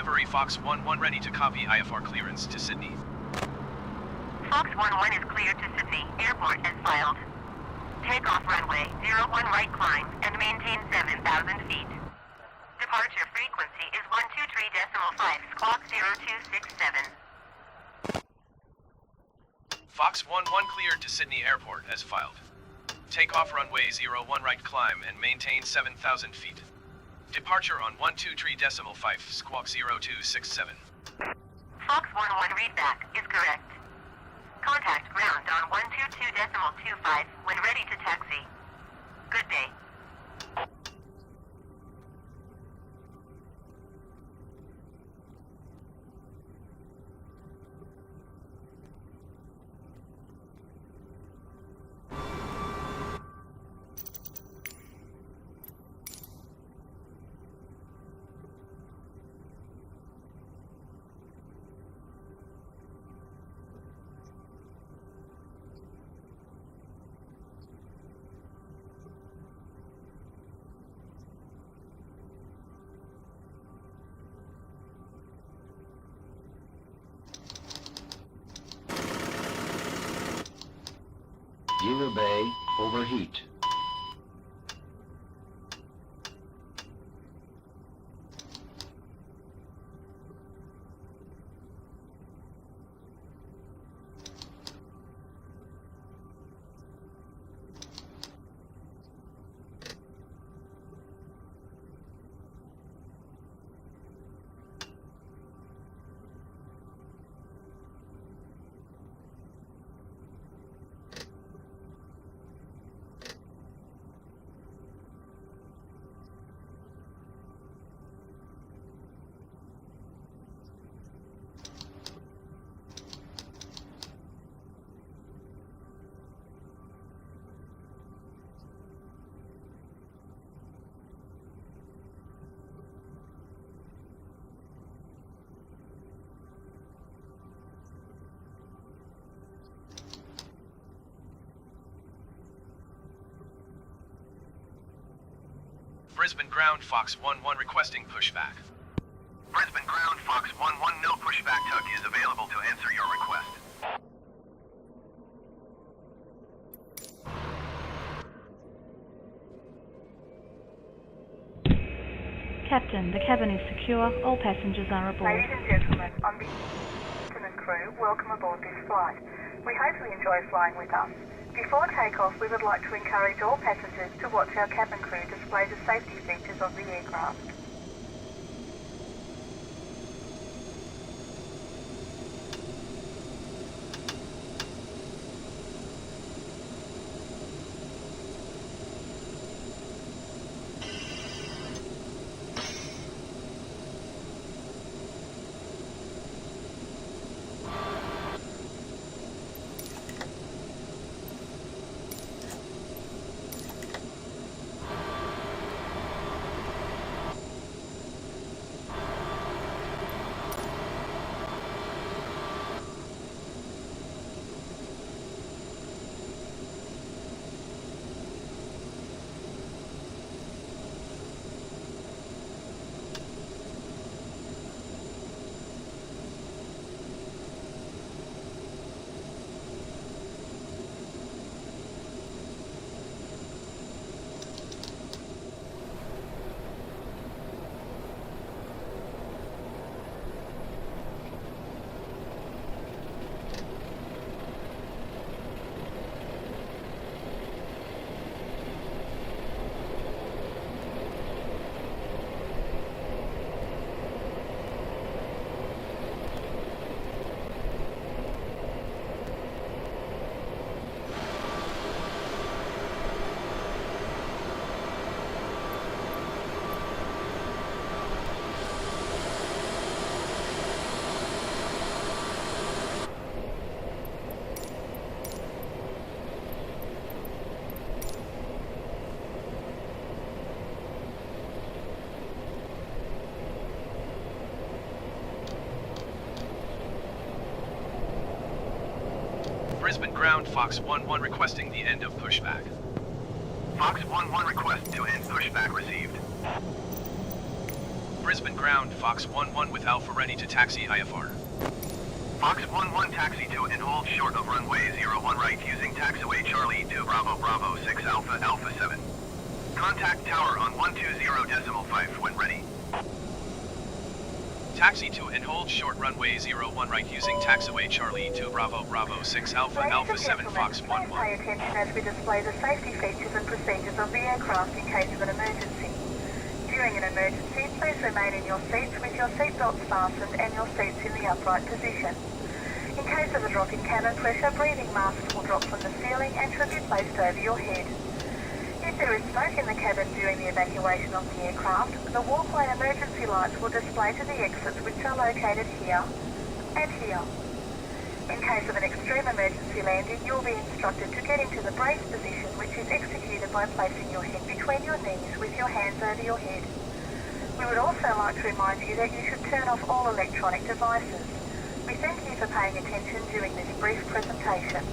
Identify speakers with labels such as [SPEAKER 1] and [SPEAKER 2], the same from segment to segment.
[SPEAKER 1] Delivery Fox 1-1 ready to copy IFR clearance to Sydney.
[SPEAKER 2] Fox 1-1 is cleared to Sydney Airport as filed. Takeoff runway 01 right climb and maintain 7,000 feet. Departure frequency is 123.5 squawk 0267.
[SPEAKER 1] Fox 1-1 cleared to Sydney Airport as filed. Takeoff runway 01 right climb and maintain 7,000 feet. Departure on 123.5 squawk 0267.
[SPEAKER 2] Fox 1-1 readback is correct. Contact ground on 122.25 when ready to taxi. Good day.
[SPEAKER 3] Zero Bay, overheat.
[SPEAKER 1] Brisbane ground Fox 1-1 requesting pushback.
[SPEAKER 4] Brisbane ground Fox 1-1, no pushback tug is available to answer your request.
[SPEAKER 5] Captain, the cabin is secure. All passengers are aboard.
[SPEAKER 6] Ladies and gentlemen, on behalf of the captain and crew, welcome aboard this flight. We hope you enjoy flying with us. Before takeoff, we would like to encourage all passengers to watch our cabin crew display the safety features of the aircraft.
[SPEAKER 1] Brisbane ground Fox 1-1 requesting the end of pushback.
[SPEAKER 4] Fox 1-1 request to end pushback received.
[SPEAKER 1] Brisbane ground, Fox 1-1 with Alpha ready to taxi IFR.
[SPEAKER 4] Fox 1-1 taxi to and hold short of runway 01 right using taxiway Charlie 2 Bravo Bravo 6 Alpha Alpha 7. Contact tower on 120.5 when ready.
[SPEAKER 1] Taxi to and hold short runway 01 right using taxiway Charlie 2 Bravo Bravo 6 Alpha
[SPEAKER 6] Ladies
[SPEAKER 1] Alpha
[SPEAKER 6] and
[SPEAKER 1] 7
[SPEAKER 6] gentlemen,
[SPEAKER 1] Fox
[SPEAKER 6] please
[SPEAKER 1] 1-1.
[SPEAKER 6] pay attention as we display the safety features and procedures of the aircraft in case of an emergency. During an emergency, please remain in your seats with your seatbelts fastened and your seats in the upright position. In case of a drop in cabin pressure, breathing masks will drop from the ceiling and should be placed over your head. If there is smoke in the cabin during the evacuation of the aircraft, the walkway emergency lights will display to the exits which are located here and here. In case of an extreme emergency landing, you'll be instructed to get into the brace position, which is executed by placing your head between your knees with your hands over your head. We would also like to remind you that you should turn off all electronic devices. We thank you for paying attention during this brief presentation.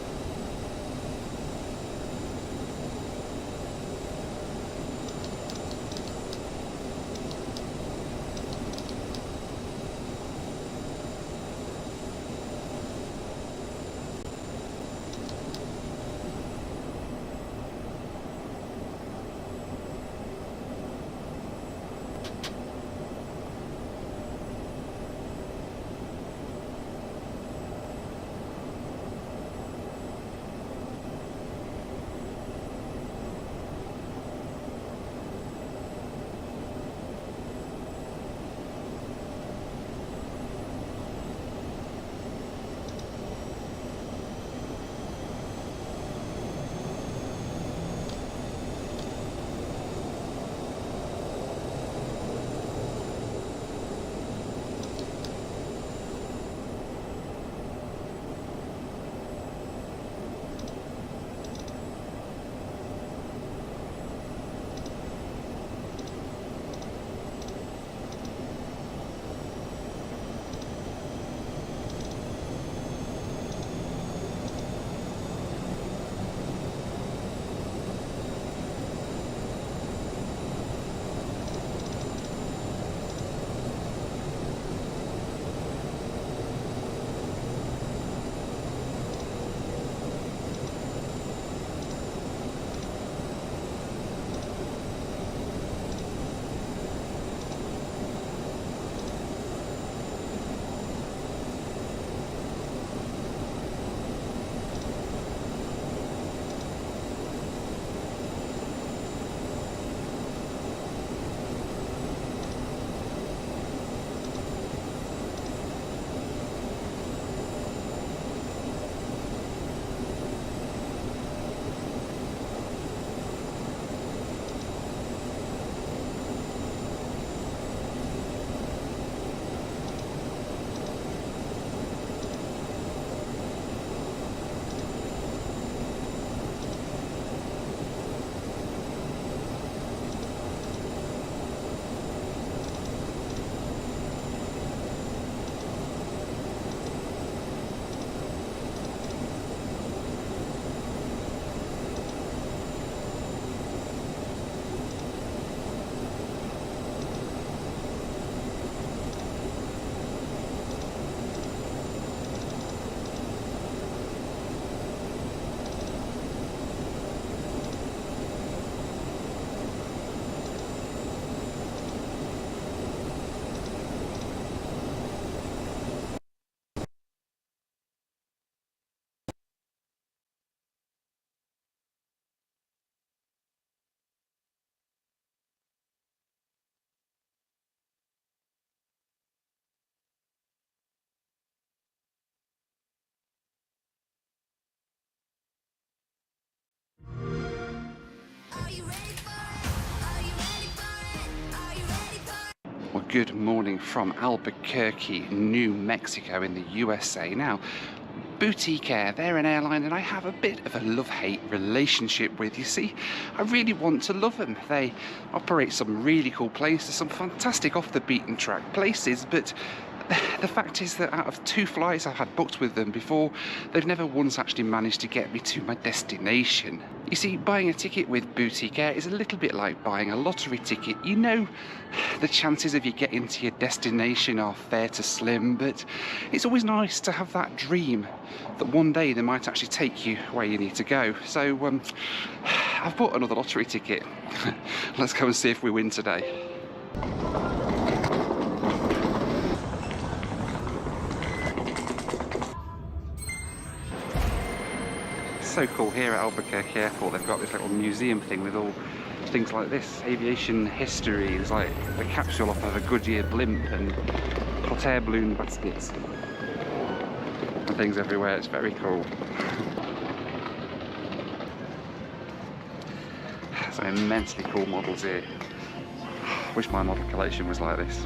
[SPEAKER 7] Well, good morning from Albuquerque, New Mexico in the USA. Now, Boutique Air, they're an airline and I have a bit of a love-hate relationship with. You see, I really want to love them. They operate some really cool places, some fantastic off-the-beaten-track places, but the fact is that out of 2 flights I've had booked with them before, they've never once actually managed to get me to my destination. You see, buying a ticket with Boutique Air is a little bit like buying a lottery ticket. You know the chances of you getting to your destination are fair to slim, but it's always nice to have that dream that one day they might actually take you where you need to go. So I've bought another lottery ticket. Let's go and see if we win today. So cool here at Albuquerque Airport. They've got this little museum thing with all things like this, aviation history. There's like the capsule off of a Goodyear blimp and hot air balloon baskets and things everywhere. It's very cool. Some immensely cool models here. Wish my model collection was like this.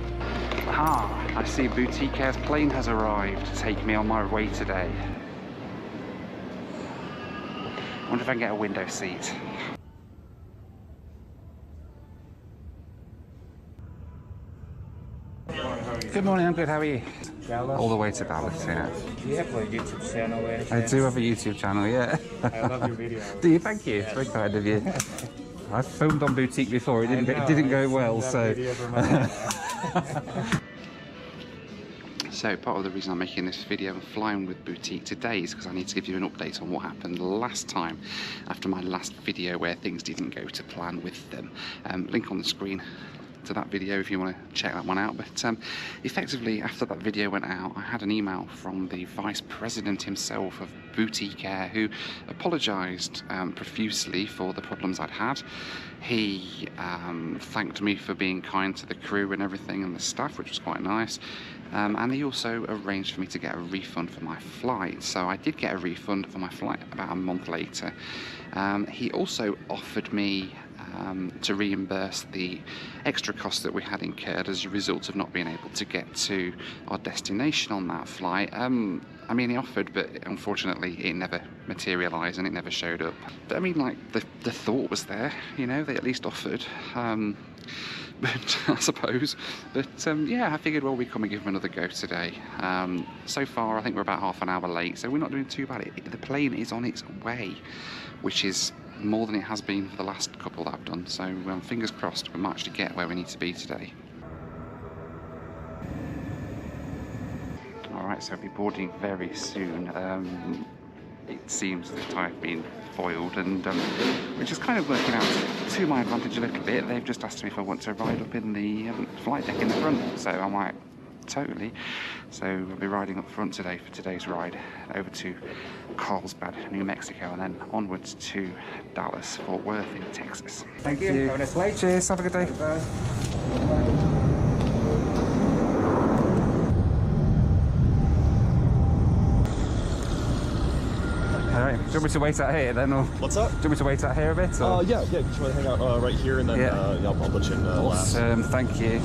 [SPEAKER 7] Ah, I see Boutique Air's plane has arrived to take me on my way today. I wonder if I can get a window seat. Good morning, I'm good, how are you?
[SPEAKER 8] Dallas.
[SPEAKER 7] All the way to Dallas, yeah.
[SPEAKER 8] Do you have a YouTube channel?
[SPEAKER 7] I do have a YouTube channel, yeah.
[SPEAKER 8] I love your videos.
[SPEAKER 7] Do you? Thank you, it's very kind of you. I've filmed on Boutique before, it didn't go well, so... So part of the reason I'm making this video and flying with Boutique today is because I need to give you an update on what happened last time after my last video where things didn't go to plan with them. Link on the screen to that video if you want to check that one out. But effectively after that video went out, I had an email from the vice president himself of Boutique Air who apologised profusely for the problems I'd had. He thanked me for being kind to the crew and everything and the staff, which was quite nice. And he also arranged for me to get a refund for my flight. So I did get a refund for my flight about a month later. He also offered me to reimburse the extra costs that we had incurred as a result of not being able to get to our destination on that flight. I mean, he offered, but unfortunately it never materialised and it never showed up. But I mean, like, the thought was there, you know, they at least offered. But I suppose. But yeah, I figured, well, we'd come and give them another go today. So far, I think we're about half an hour late, so we're not doing too bad. The plane is on its way, which is more than it has been for the last couple that I've done. So fingers crossed, we might actually get where we need to be today. Alright, so I'll be boarding very soon. It seems that I've been foiled, and which is kind of working out to my advantage a little bit. They've just asked me if I want to ride up in the flight deck in the front, so I'm like, totally. So I'll be riding up front today for today's ride over to Carlsbad, New Mexico, and then onwards to Dallas, Fort Worth in Texas.
[SPEAKER 8] Thank you. Have a nice flight.
[SPEAKER 7] Cheers, have a good day.
[SPEAKER 8] Bye.
[SPEAKER 7] Alright, do you want me to wait out here then, or?
[SPEAKER 9] What's up?
[SPEAKER 7] Do you want me to wait out here a bit? Or?
[SPEAKER 9] Yeah, just want to hang out right here, and then I'll put you in last.
[SPEAKER 7] Awesome, thank you.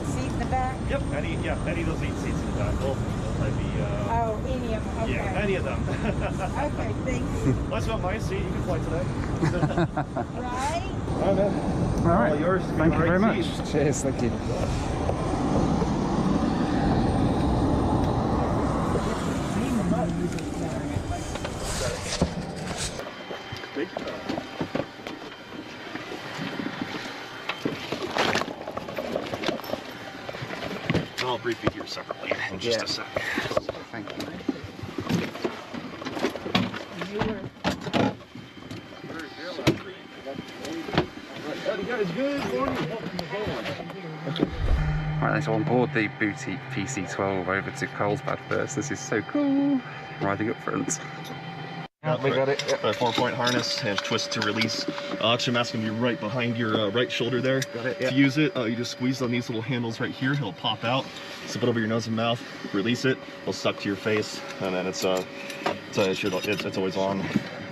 [SPEAKER 10] Seat in the back?
[SPEAKER 9] Yep, any of those 8 seats in the back. They'll probably be,
[SPEAKER 10] Oh, any of them, okay.
[SPEAKER 9] yeah, any of them.
[SPEAKER 10] Okay, thank you.
[SPEAKER 9] That's not my seat, you can fly today.
[SPEAKER 10] Right?
[SPEAKER 9] Oh, man.
[SPEAKER 7] Alright,
[SPEAKER 9] All yours.
[SPEAKER 7] thank you very much.
[SPEAKER 9] Seat.
[SPEAKER 7] Cheers, thank you.
[SPEAKER 9] I'll brief you here separately in just a sec.
[SPEAKER 7] Thank you. Right, so on board the Boutique PC-12 over to Carlsbad first. This is so cool. Riding up front.
[SPEAKER 9] We got it. Yep. 4-point harness and twist to release. Actually, I'm asking you right behind your right shoulder there.
[SPEAKER 7] Got it, yep.
[SPEAKER 9] To use it, you just squeeze on these little handles right here. It'll pop out. Slip it over your nose and mouth. Release it. It'll suck to your face, and then it's always on.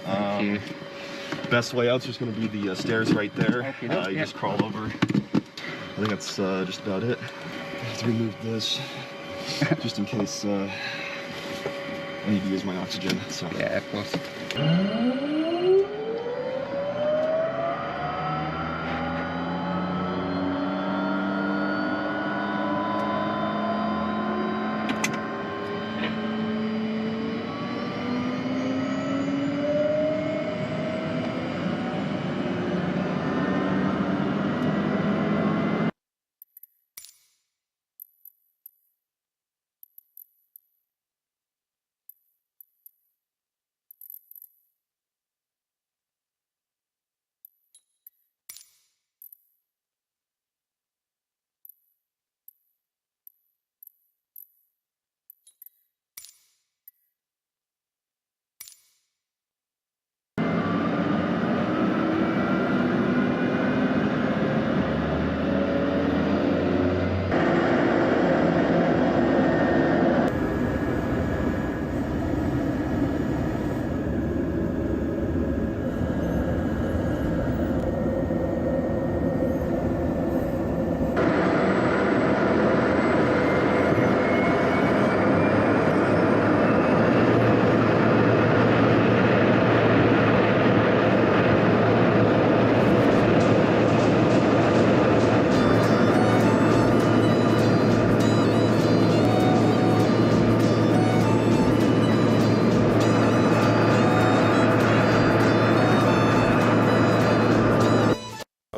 [SPEAKER 7] Thank you.
[SPEAKER 9] Best way out's just going to be the stairs right there.
[SPEAKER 7] Okay,
[SPEAKER 9] you just crawl over. I think that's just about it. I have to remove this just in case I need to use my oxygen. So.
[SPEAKER 7] Yeah, of course.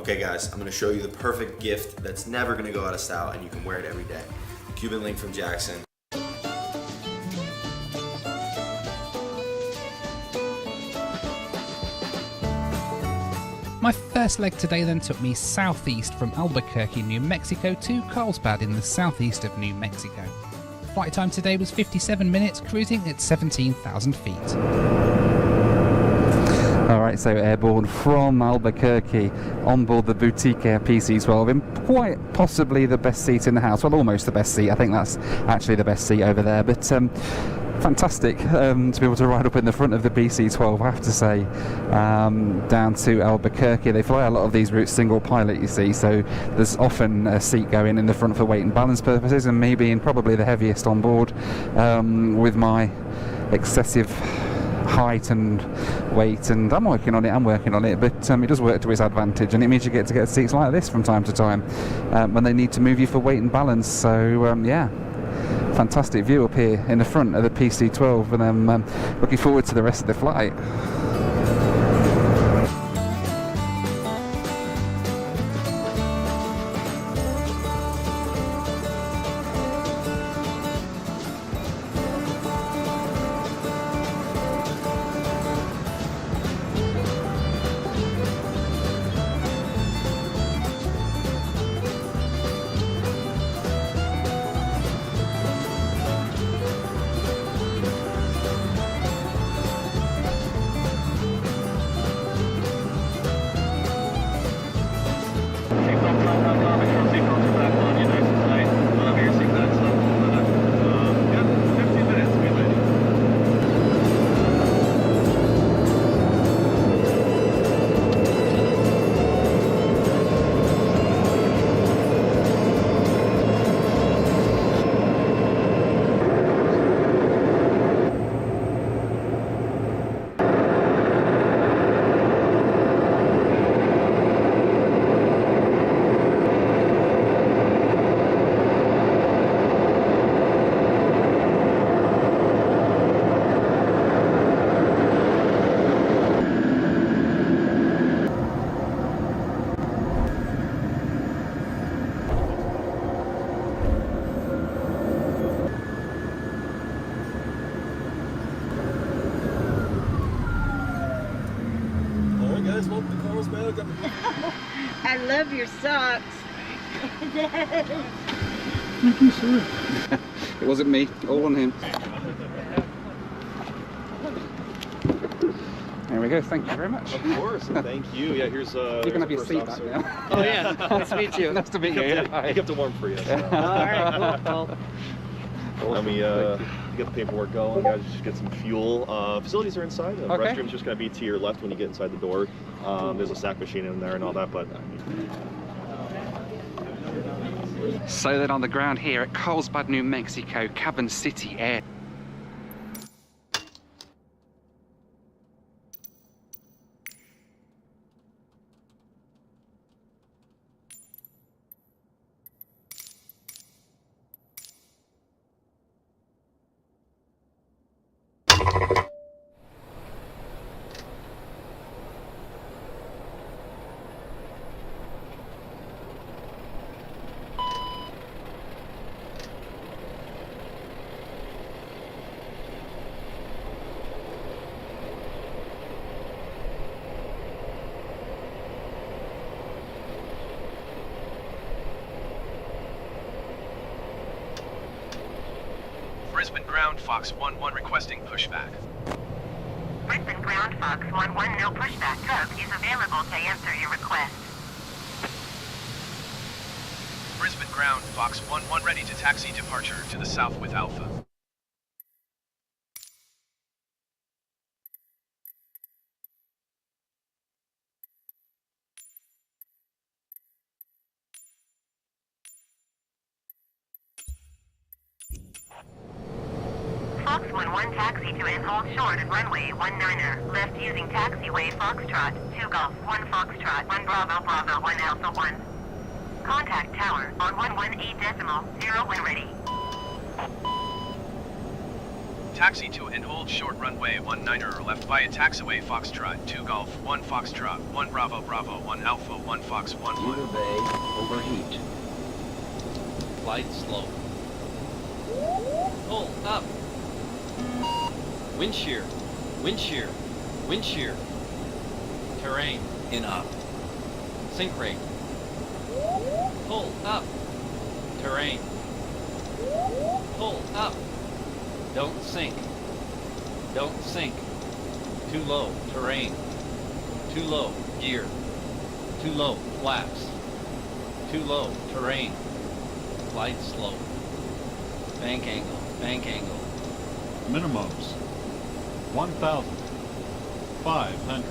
[SPEAKER 11] Okay guys, I'm gonna show you the perfect gift that's never gonna go out of style and you can wear it every day. Cuban link from Jackson.
[SPEAKER 12] My first leg today then took me southeast from Albuquerque, New Mexico to Carlsbad in the southeast of New Mexico. Flight time today was 57 minutes, cruising at 17,000 feet.
[SPEAKER 7] Alright, so airborne from Albuquerque on board the Boutique Air PC-12 in quite possibly the best seat in the house. Well, almost the best seat. I think that's actually the best seat over there. But fantastic to be able to ride up in the front of the BC-12, I have to say, down to Albuquerque. They fly a lot of these routes single pilot, you see, so there's often a seat going in the front for weight and balance purposes, and me being probably the heaviest on board with my excessive height and weight, and I'm working on it, but it does work to its advantage, and it means you get to get seats like this from time to time when they need to move you for weight and balance. So yeah, fantastic view up here in the front of the PC-12, and I'm looking forward to the rest of the flight.
[SPEAKER 10] I love your socks.
[SPEAKER 7] Thank you, sir. It wasn't me, all on him. There we go, thank you very much.
[SPEAKER 9] Of course, thank you. Yeah, here's
[SPEAKER 7] you can have your seat back now.
[SPEAKER 13] Oh yeah, nice to meet you.
[SPEAKER 7] Nice to meet you.
[SPEAKER 9] I kept it warm for you. So.
[SPEAKER 13] Alright, cool.
[SPEAKER 9] Let me get the paperwork going, guys. Just get some fuel. Facilities are inside. The restroom's just going to be to your left when you get inside the door. There's a sack machine in there and all that, but...
[SPEAKER 7] So then on the ground here at Carlsbad, New Mexico, Cabin City Air.
[SPEAKER 1] Brisbane Ground Fox 1-1 requesting pushback.
[SPEAKER 2] Brisbane Ground Fox 1-1 no pushback tug is available to answer your request.
[SPEAKER 1] Brisbane Ground Fox 1-1 ready to taxi departure to the south with Alpha.
[SPEAKER 2] Fox 1-1 taxi to and hold short at runway 19er. Left using taxiway Foxtrot, 2 Golf, 1 Foxtrot, 1 Bravo Bravo, 1 Alpha 1. Contact tower on 118.0 when ready.
[SPEAKER 1] Taxi to and hold short runway 19 or left via taxiway Foxtrot 2 Golf 1 Foxtrot 1 Bravo Bravo 1 Alpha 1 Fox 1 1.
[SPEAKER 3] Uber Bay, overheat.
[SPEAKER 14] Flight slow. Pull up. Wind shear. Wind shear. Wind shear. Terrain. In up. Sink rate. Pull up. Terrain. Pull up. Don't sink. Don't sink. Too low. Terrain. Too low. Gear. Too low. Flaps. Too low. Terrain. Flight slow. Bank angle. Bank angle.
[SPEAKER 15] Minimums 1,000, 500,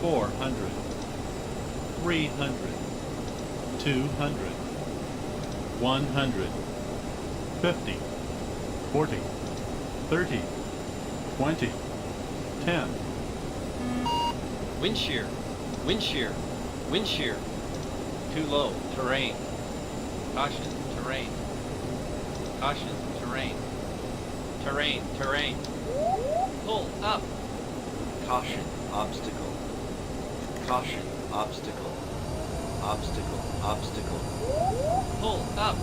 [SPEAKER 15] 400, 300, 200, 100, 50, 40, 30, 20, 10.
[SPEAKER 14] Wind shear. Wind shear. Wind shear. Too low. Terrain. Caution. Terrain. Caution. Terrain. Terrain. Terrain. Pull up.
[SPEAKER 16] Caution. Obstacle. Caution. Obstacle. Obstacle. Obstacle.
[SPEAKER 14] Pull up.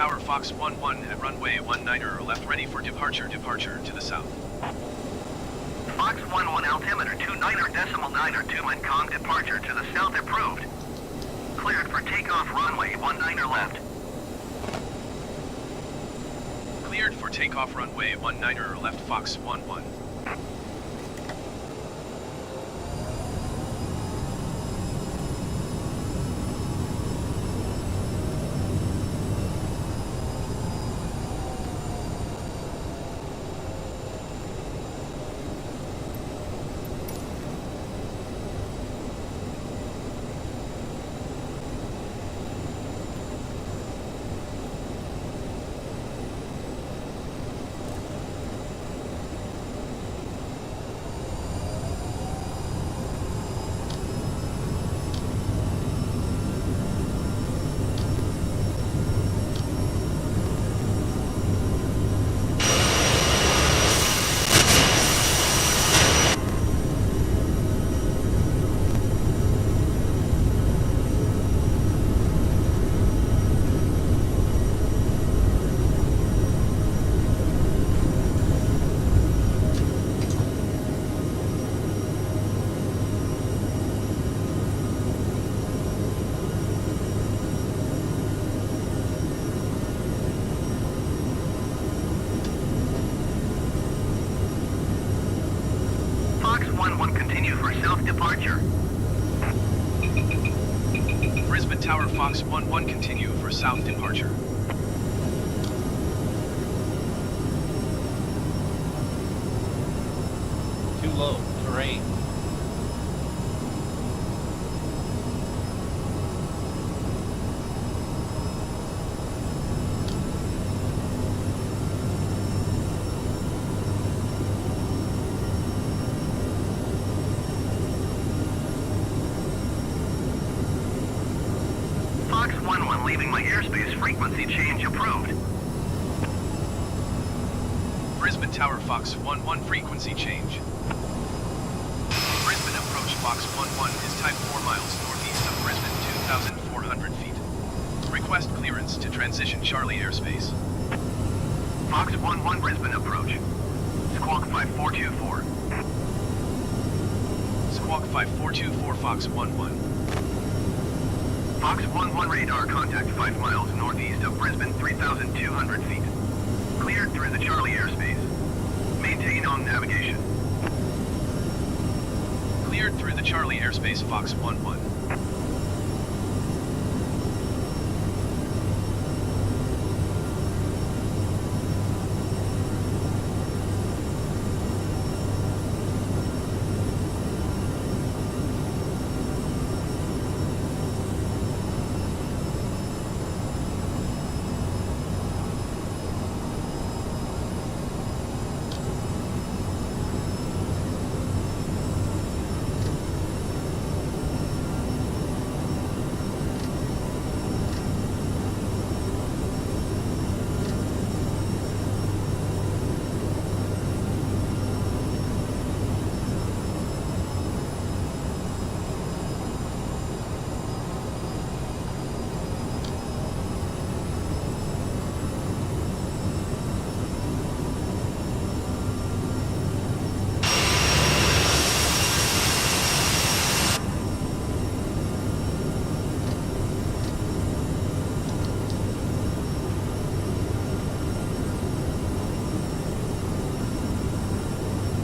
[SPEAKER 1] Tower Fox 1-1 at runway 19 left ready for departure to the south.
[SPEAKER 4] Fox 1-1 altimeter 29.9 Mekong departure to the south approved. Cleared for takeoff runway 19 left.
[SPEAKER 1] Cleared for takeoff runway 19 left Fox 1-1.
[SPEAKER 4] Fox 1-1 continue for south departure.
[SPEAKER 1] Brisbane Tower Fox 1-1 continue for south departure.
[SPEAKER 14] Too low. Terrain.
[SPEAKER 4] Fox 1-1 leaving my airspace, frequency change approved.
[SPEAKER 1] Brisbane Tower Fox 1-1 frequency change. Brisbane approach Fox 1-1 is type 4 miles northeast of Brisbane 2,400 feet. Request clearance to transition Charlie airspace.
[SPEAKER 4] Fox 1-1 Brisbane approach. Squawk 5424.
[SPEAKER 1] Squawk 5424 Fox 1-1.
[SPEAKER 4] Fox 1-1 radar contact 5 miles northeast of Brisbane 3,200 feet. Cleared through the Charlie airspace. Maintain on navigation.
[SPEAKER 1] Cleared through the Charlie airspace Fox 1-1.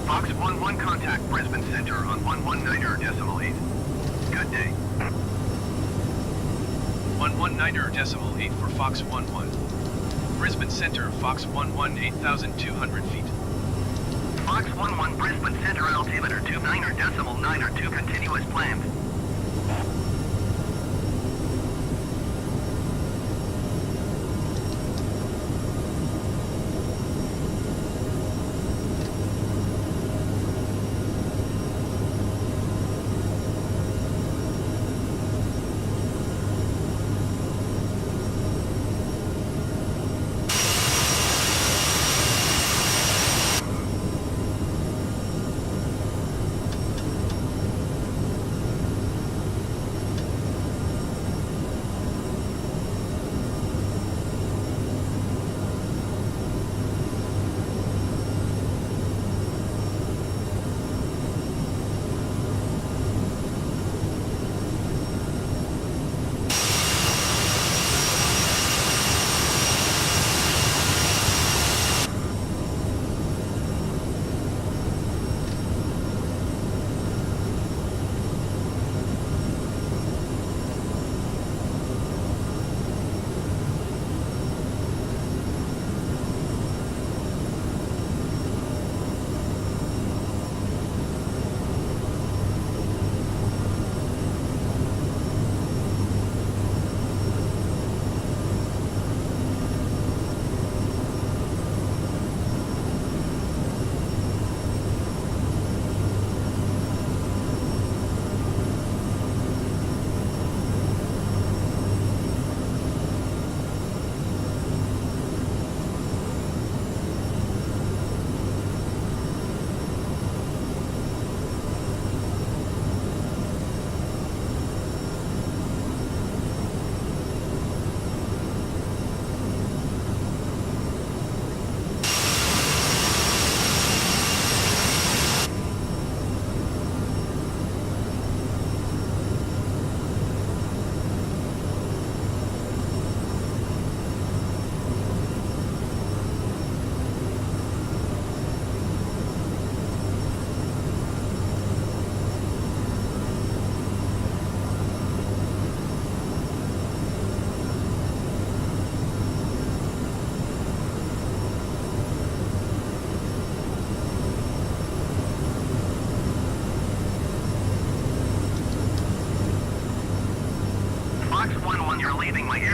[SPEAKER 4] Fox 1-1 contact Brisbane Center on 119.8. Good day.
[SPEAKER 1] 119.8 for Fox 1-1. Brisbane Center Fox 1-1 8,200 feet.
[SPEAKER 4] Fox 1-1 Brisbane Center altimeter 29.92 continuous planned.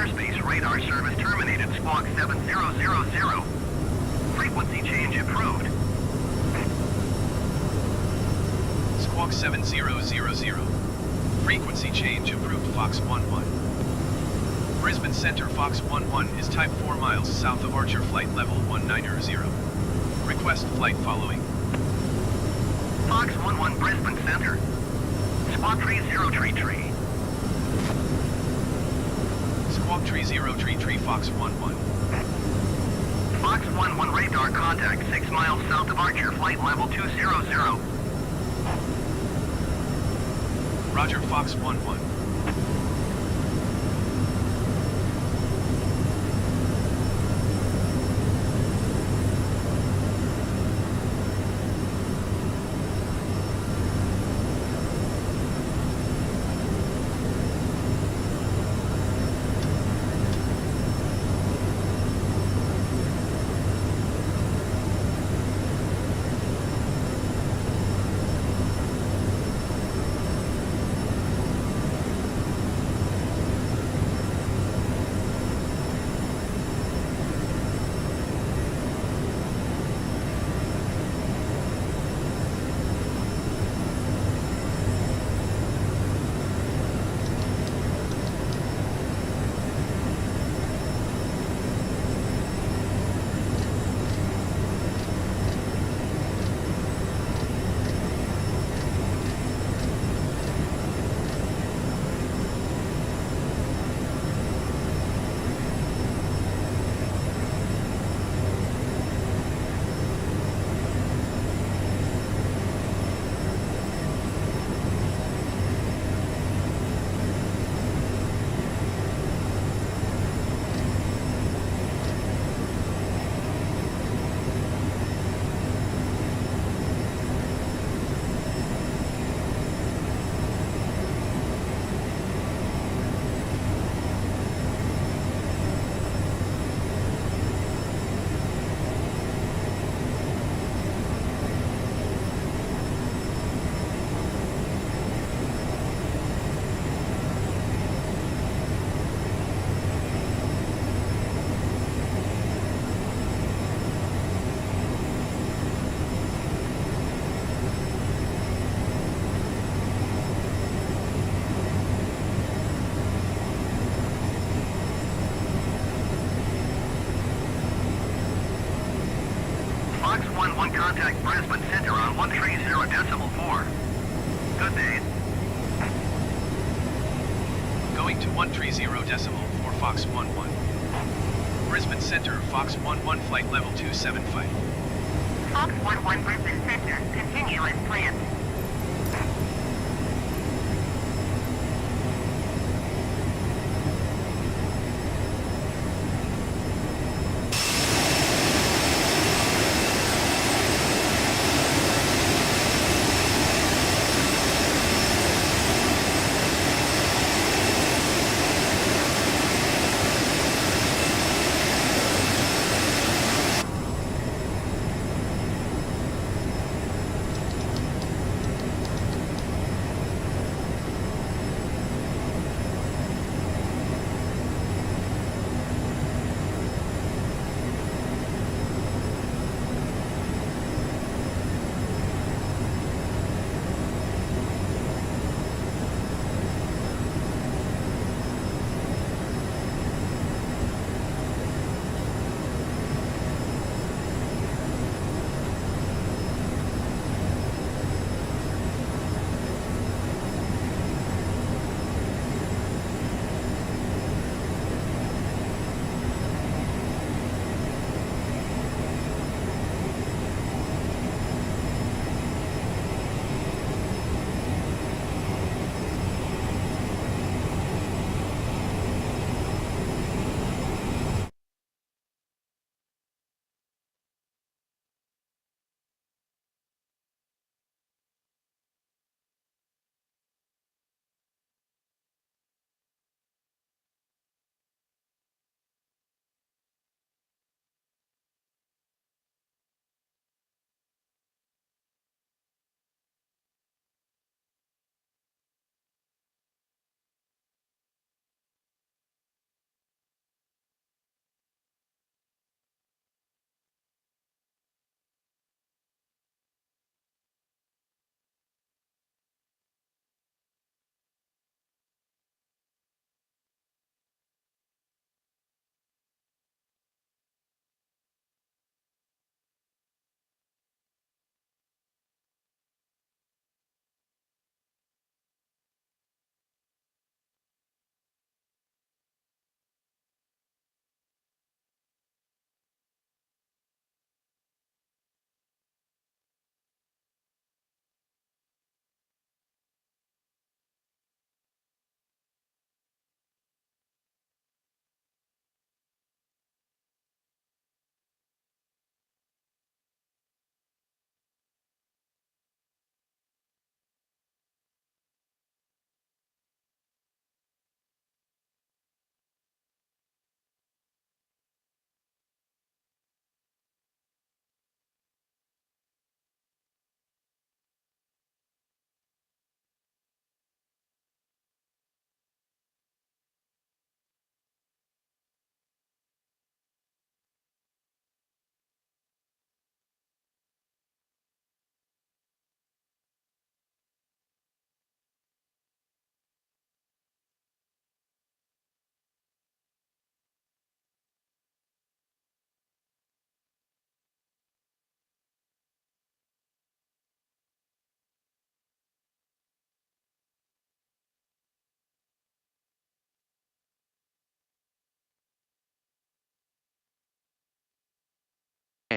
[SPEAKER 4] airspace. Radar service terminated. Squawk 7000. Frequency change approved.
[SPEAKER 1] Squawk 7000. Frequency change approved. Fox 11. Brisbane Center Fox 11 is type 4 miles south of Archer flight level 190. Request flight following.
[SPEAKER 4] Fox 11 Brisbane Center. Squawk 3033.
[SPEAKER 1] Squawk 3033 Fox 11.
[SPEAKER 4] Fox 11 radar contact 6 miles south of Archer flight level 200.
[SPEAKER 1] Roger Fox 11.
[SPEAKER 4] Fox 11 contact Brisbane Center on 130.4. Good day.
[SPEAKER 1] Going to 130.4 Fox 11. Brisbane Center Fox 11 flight level 275.
[SPEAKER 2] Fox 11 Brisbane Center. Continue as planned.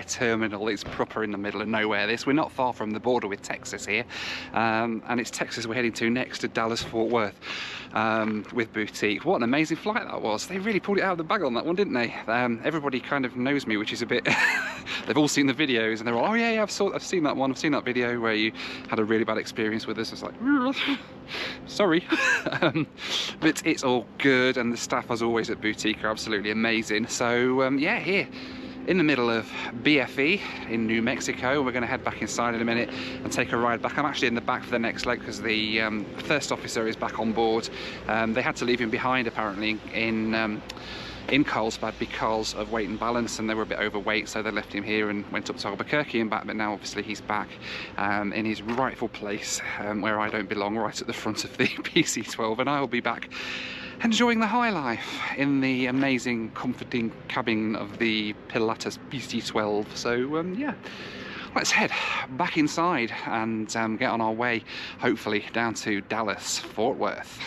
[SPEAKER 7] terminal. It's proper in the middle of nowhere. We're not far from the border with Texas here, and it's Texas we're heading to next, to Dallas Fort Worth, with Boutique. What an amazing flight that was. They really pulled it out of the bag on that one, didn't they? Everybody kind of knows me, which is a bit they've all seen the videos and they're all, oh yeah, I've seen that one, I've seen that video where you had a really bad experience with us. It's like, sorry. But it's all good, and the staff as always at Boutique are absolutely amazing. So yeah, here in the middle of BFE in New Mexico. We're going to head back inside in a minute and take a ride back. I'm actually in the back for the next leg because the first officer is back on board. They had to leave him behind apparently in Carlsbad because of weight and balance, and they were a bit overweight, so they left him here and went up to Albuquerque and back. But now obviously he's back in his rightful place, where I don't belong, right at the front of the PC-12, and I'll be back enjoying the high life in the amazing comforting cabin of the Pilatus PC-12. So yeah, let's head back inside and get on our way, hopefully down to Dallas Fort Worth.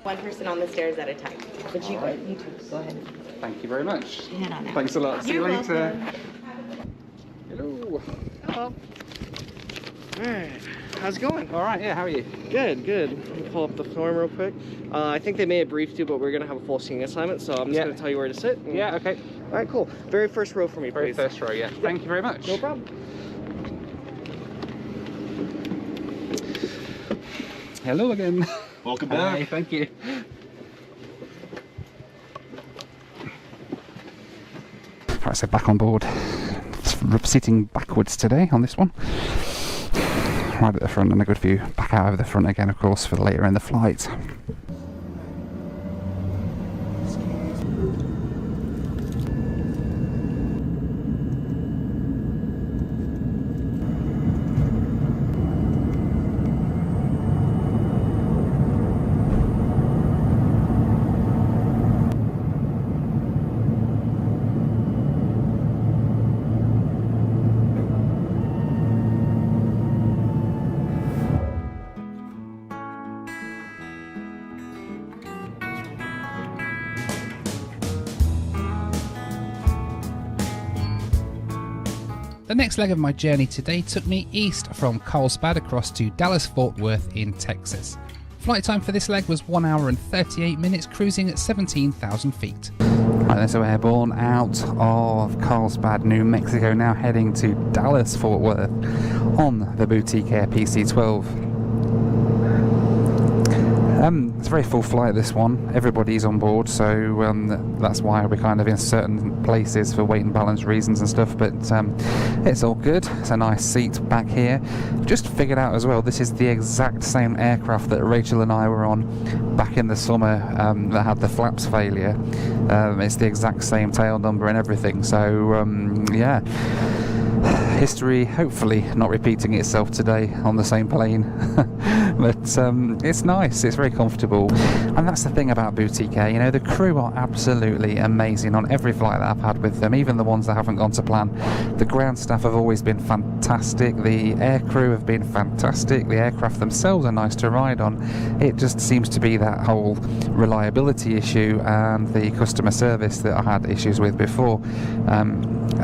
[SPEAKER 17] One person on the stairs at a time. But you,
[SPEAKER 7] right.
[SPEAKER 17] You too. Go ahead.
[SPEAKER 7] Thank you very much.
[SPEAKER 17] Head on out.
[SPEAKER 7] Thanks a lot. See you later.
[SPEAKER 18] Hello. Hello. Alright. How's it going?
[SPEAKER 7] Alright, yeah, how are you?
[SPEAKER 18] Good, good. Let me pull up the form real quick. I think they may have briefed you, but we're going to have a full seating assignment, so I'm just going to tell you where to sit.
[SPEAKER 7] Yeah, okay.
[SPEAKER 18] Alright, cool. Very first row for me,
[SPEAKER 7] Very
[SPEAKER 18] please.
[SPEAKER 7] first row, yeah. Thank you very much.
[SPEAKER 18] No problem.
[SPEAKER 7] Hello again.
[SPEAKER 9] Welcome back.
[SPEAKER 7] Hi, thank you. Right, so back on board. Sitting backwards today on this one. Right at the front, and a good view back out over the front again, of course, for later in the flight.
[SPEAKER 12] The next leg of my journey today took me east from Carlsbad across to Dallas Fort Worth in Texas. Flight time for this leg was 1 hour and 38 minutes, cruising at 17,000 feet.
[SPEAKER 7] Right, so airborne out of Carlsbad, New Mexico, now heading to Dallas Fort Worth on the Boutique Air PC-12. It's a very full flight, this one. Everybody's on board, so that's why we're kind of in certain places for weight and balance reasons and stuff, but it's all good. It's a nice seat back here. Just figured out as well, this is the exact same aircraft that Rachel and I were on back in the summer that had the flaps failure. It's the exact same tail number and everything, so yeah. History hopefully not repeating itself today on the same plane. But it's nice, it's very comfortable, and that's the thing about Boutique Air, you know, the crew are absolutely amazing on every flight that I've had with them, even the ones that haven't gone to plan. The ground staff have always been fantastic, the air crew have been fantastic, the aircraft themselves are nice to ride on. It just seems to be that whole reliability issue and the customer service that I had issues with before.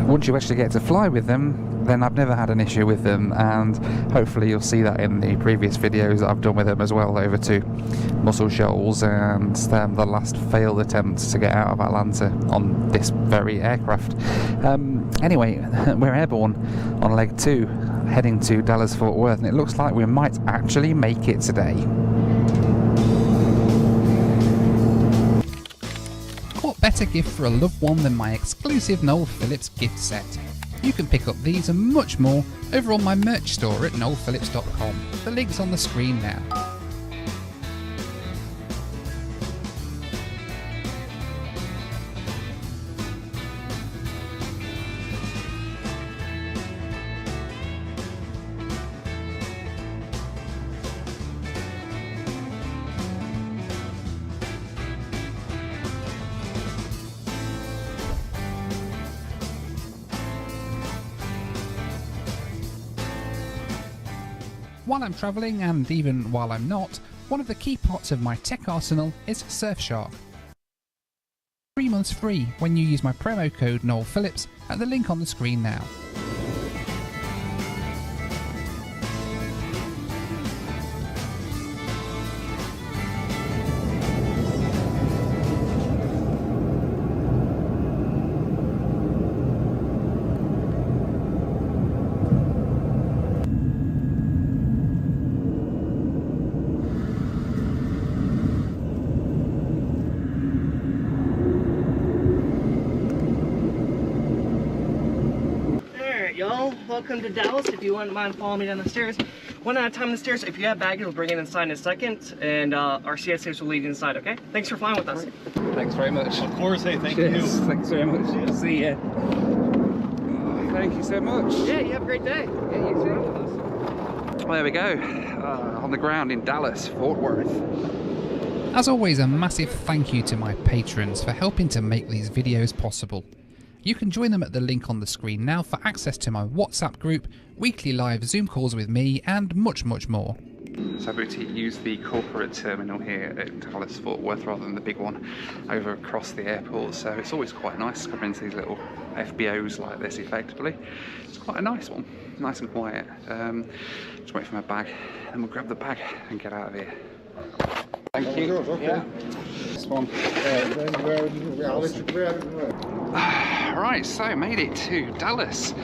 [SPEAKER 7] Once you actually get to fly with them, then I've never had an issue with them, and hopefully you'll see that in the previous videos that I've done with them as well, over to Muscle Shoals and the last failed attempt to get out of Atlanta on this very aircraft. Anyway, we're airborne on leg 2, heading to Dallas Fort Worth, and it looks like we might actually make it today.
[SPEAKER 12] What better gift for a loved one than my exclusive Noel Phillips gift set? You can pick up these and much more over on my merch store at noelphillips.com. The link's on the screen now. While I'm travelling, and even while I'm not, one of the key parts of my tech arsenal is Surfshark. 3 months free when you use my promo code Noel Phillips at the link on the screen now.
[SPEAKER 18] Y'all, welcome to Dallas. If you wouldn't mind following me down the stairs, one at a time on the stairs. If you have baggage, we'll bring it inside in a second, and our CSAs will lead you inside, okay? Thanks for flying with us.
[SPEAKER 7] Thanks very much.
[SPEAKER 15] Of course, hey, thank
[SPEAKER 7] Cheers.
[SPEAKER 15] you.
[SPEAKER 7] Thanks very much. See ya. Oh, thank you so much.
[SPEAKER 18] Yeah, you have a great day.
[SPEAKER 7] Yeah, you too. Well, there we go. On the ground in Dallas, Fort Worth.
[SPEAKER 12] As always, a massive thank you to my patrons for helping to make these videos possible. You can join them at the link on the screen now for access to my WhatsApp group, weekly live Zoom calls with me, and much, much more.
[SPEAKER 7] So Boutique used the corporate terminal here at Dallas Fort Worth rather than the big one over across the airport, so it's always quite nice coming into these little FBOs like this effectively. It's quite a nice one, nice and quiet. Just wait for my bag and we'll grab the bag and get out of here. Thank you. Yeah. This one. Right, so made it to Dallas.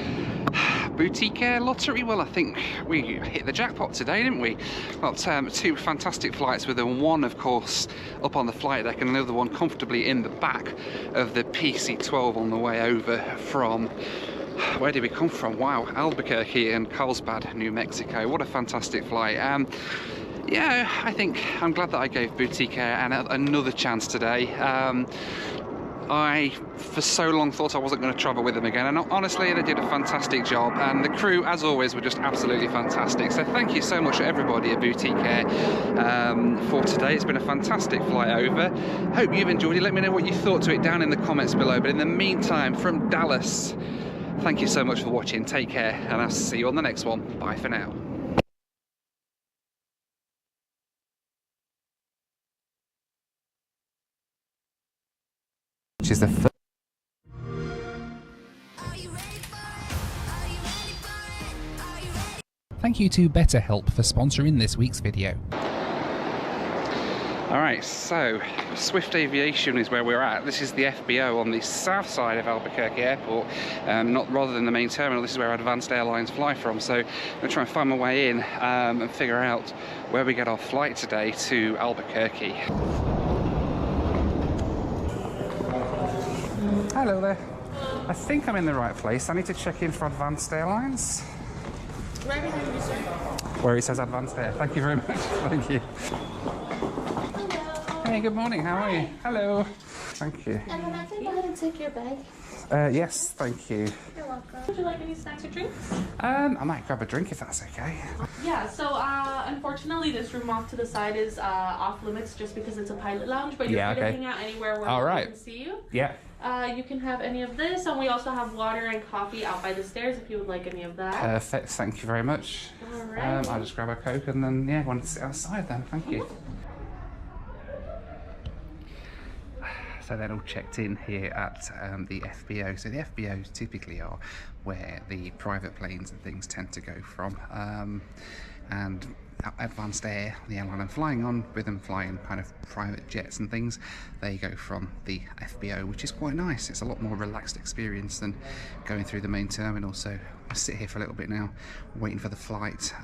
[SPEAKER 7] Boutique Air Lottery. Well, I think we hit the jackpot today, didn't we? Got 2 fantastic flights with them, one of course up on the flight deck and another one comfortably in the back of the PC-12 on the way over from, where did we come from? Wow, Albuquerque and Carlsbad, New Mexico. What a fantastic flight. Yeah, I think I'm glad that I gave Boutique Air another chance today. I, for so long, thought I wasn't going to travel with them again, and honestly, they did a fantastic job, and the crew, as always, were just absolutely fantastic. So thank you so much to everybody at Boutique Air for today. It's been a fantastic flight over. Hope you've enjoyed it. Let me know what you thought to it down in the comments below. But in the meantime, from Dallas, thank you so much for watching. Take care, and I'll see you on the next one. Bye for now. Which is the first.
[SPEAKER 12] Thank you to BetterHelp for sponsoring this week's video.
[SPEAKER 7] Alright, so Swift Aviation is where we're at. This is the FBO on the south side of Albuquerque Airport, not rather than the main terminal. This is where Advanced Airlines fly from. So I'm going to try and find my way in and figure out where we get our flight today to Albuquerque. Hello there. I think I'm in the right place. I need to check in for Advanced Airlines.
[SPEAKER 19] Right behind you, sir.
[SPEAKER 7] Where it says Advanced Air. Thank you very much. Thank you.
[SPEAKER 19] Hello.
[SPEAKER 7] Hey, good morning. How are you? Hello. Thank you.
[SPEAKER 19] And then I can go ahead and take your bag.
[SPEAKER 7] Yes, thank you.
[SPEAKER 19] You're welcome. Would you like any snacks or drinks?
[SPEAKER 7] I might grab a drink if that's okay.
[SPEAKER 19] Yeah, so unfortunately this room off to the side is off limits just because it's a pilot lounge, but you're free to hang out anywhere where we can see you.
[SPEAKER 7] Yeah.
[SPEAKER 19] You can have any of this, and we also have water and coffee out by the stairs if you would like any of that.
[SPEAKER 7] Perfect, thank you very much.
[SPEAKER 19] All right.
[SPEAKER 7] I'll just grab a Coke and then, yeah, want to sit outside then, thank you. So they're all checked in here at the FBO. So the FBOs typically are where the private planes and things tend to go from. And Advanced Air, the airline I'm flying on, with them flying kind of private jets and things, they go from the FBO, which is quite nice. It's a lot more relaxed experience than going through the main terminal. So I sit here for a little bit now, waiting for the flight.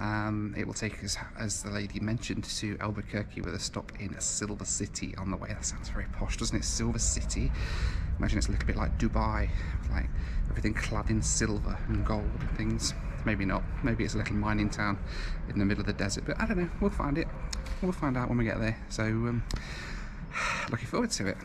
[SPEAKER 7] It will take us, as the lady mentioned, to Albuquerque with a stop in Silver City on the way. That sounds very posh, doesn't it? Silver City. Imagine it's a little bit like Dubai, like everything clad in silver and gold and things. Maybe not. Maybe it's a little mining town in the middle of the desert, but I don't know. We'll find it. We'll find out when we get there. So, looking forward to it.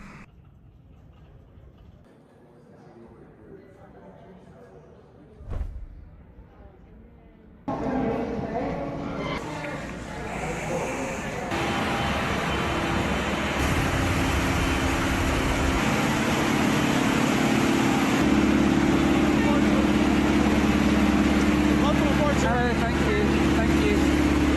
[SPEAKER 7] Hello, thank you.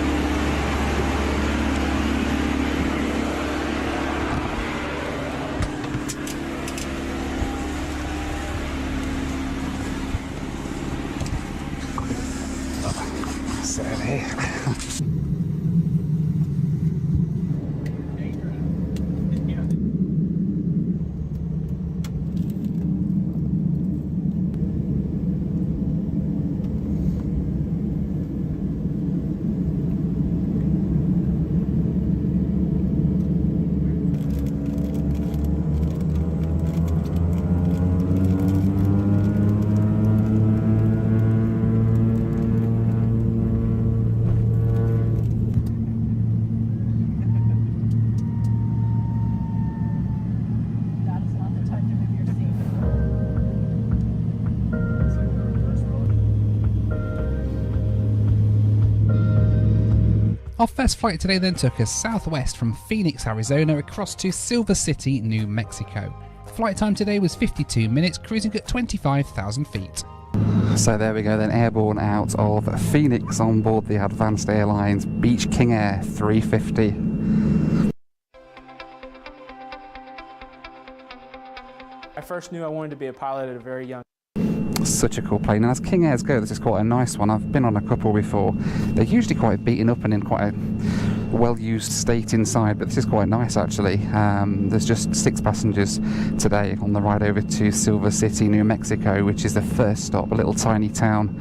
[SPEAKER 12] Our first flight today then took us southwest from Phoenix, Arizona across to Silver City, New Mexico. Flight time today was 52 minutes, cruising at 25,000 feet.
[SPEAKER 7] So there we go then, airborne out of Phoenix on board the Advanced Airlines Beech King Air 350.
[SPEAKER 20] I first knew I wanted to be a pilot at a very young
[SPEAKER 7] Such a cool plane, and as King Airs go, this is quite a nice one. I've been on a couple before. They're usually quite beaten up and in quite a well-used state inside, but this is quite nice actually. There's just 6 passengers today on the ride over to Silver City, New Mexico, which is the first stop, a little tiny town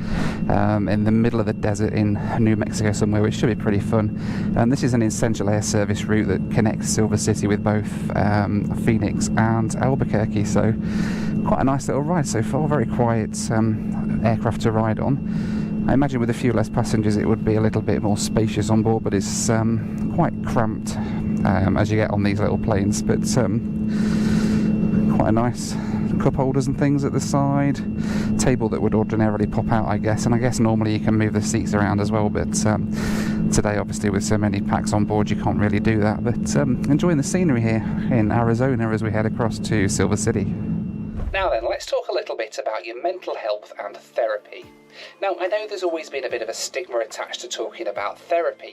[SPEAKER 7] in the middle of the desert in New Mexico somewhere, which should be pretty fun. And this is an essential air service route that connects Silver City with both Phoenix and Albuquerque, so quite a nice little ride so far. Very quiet aircraft to ride on. I imagine with a few less passengers it would be a little bit more spacious on board, but it's quite cramped as you get on these little planes, but quite a nice cup holders and things at the side, table that would ordinarily pop out I guess, and I guess normally you can move the seats around as well, but today obviously with so many packs on board you can't really do that, but enjoying the scenery here in Arizona as we head across to Silver City.
[SPEAKER 12] Now then, let's talk a little bit about your mental health and therapy. Now, I know there's always been a bit of a stigma attached to talking about therapy.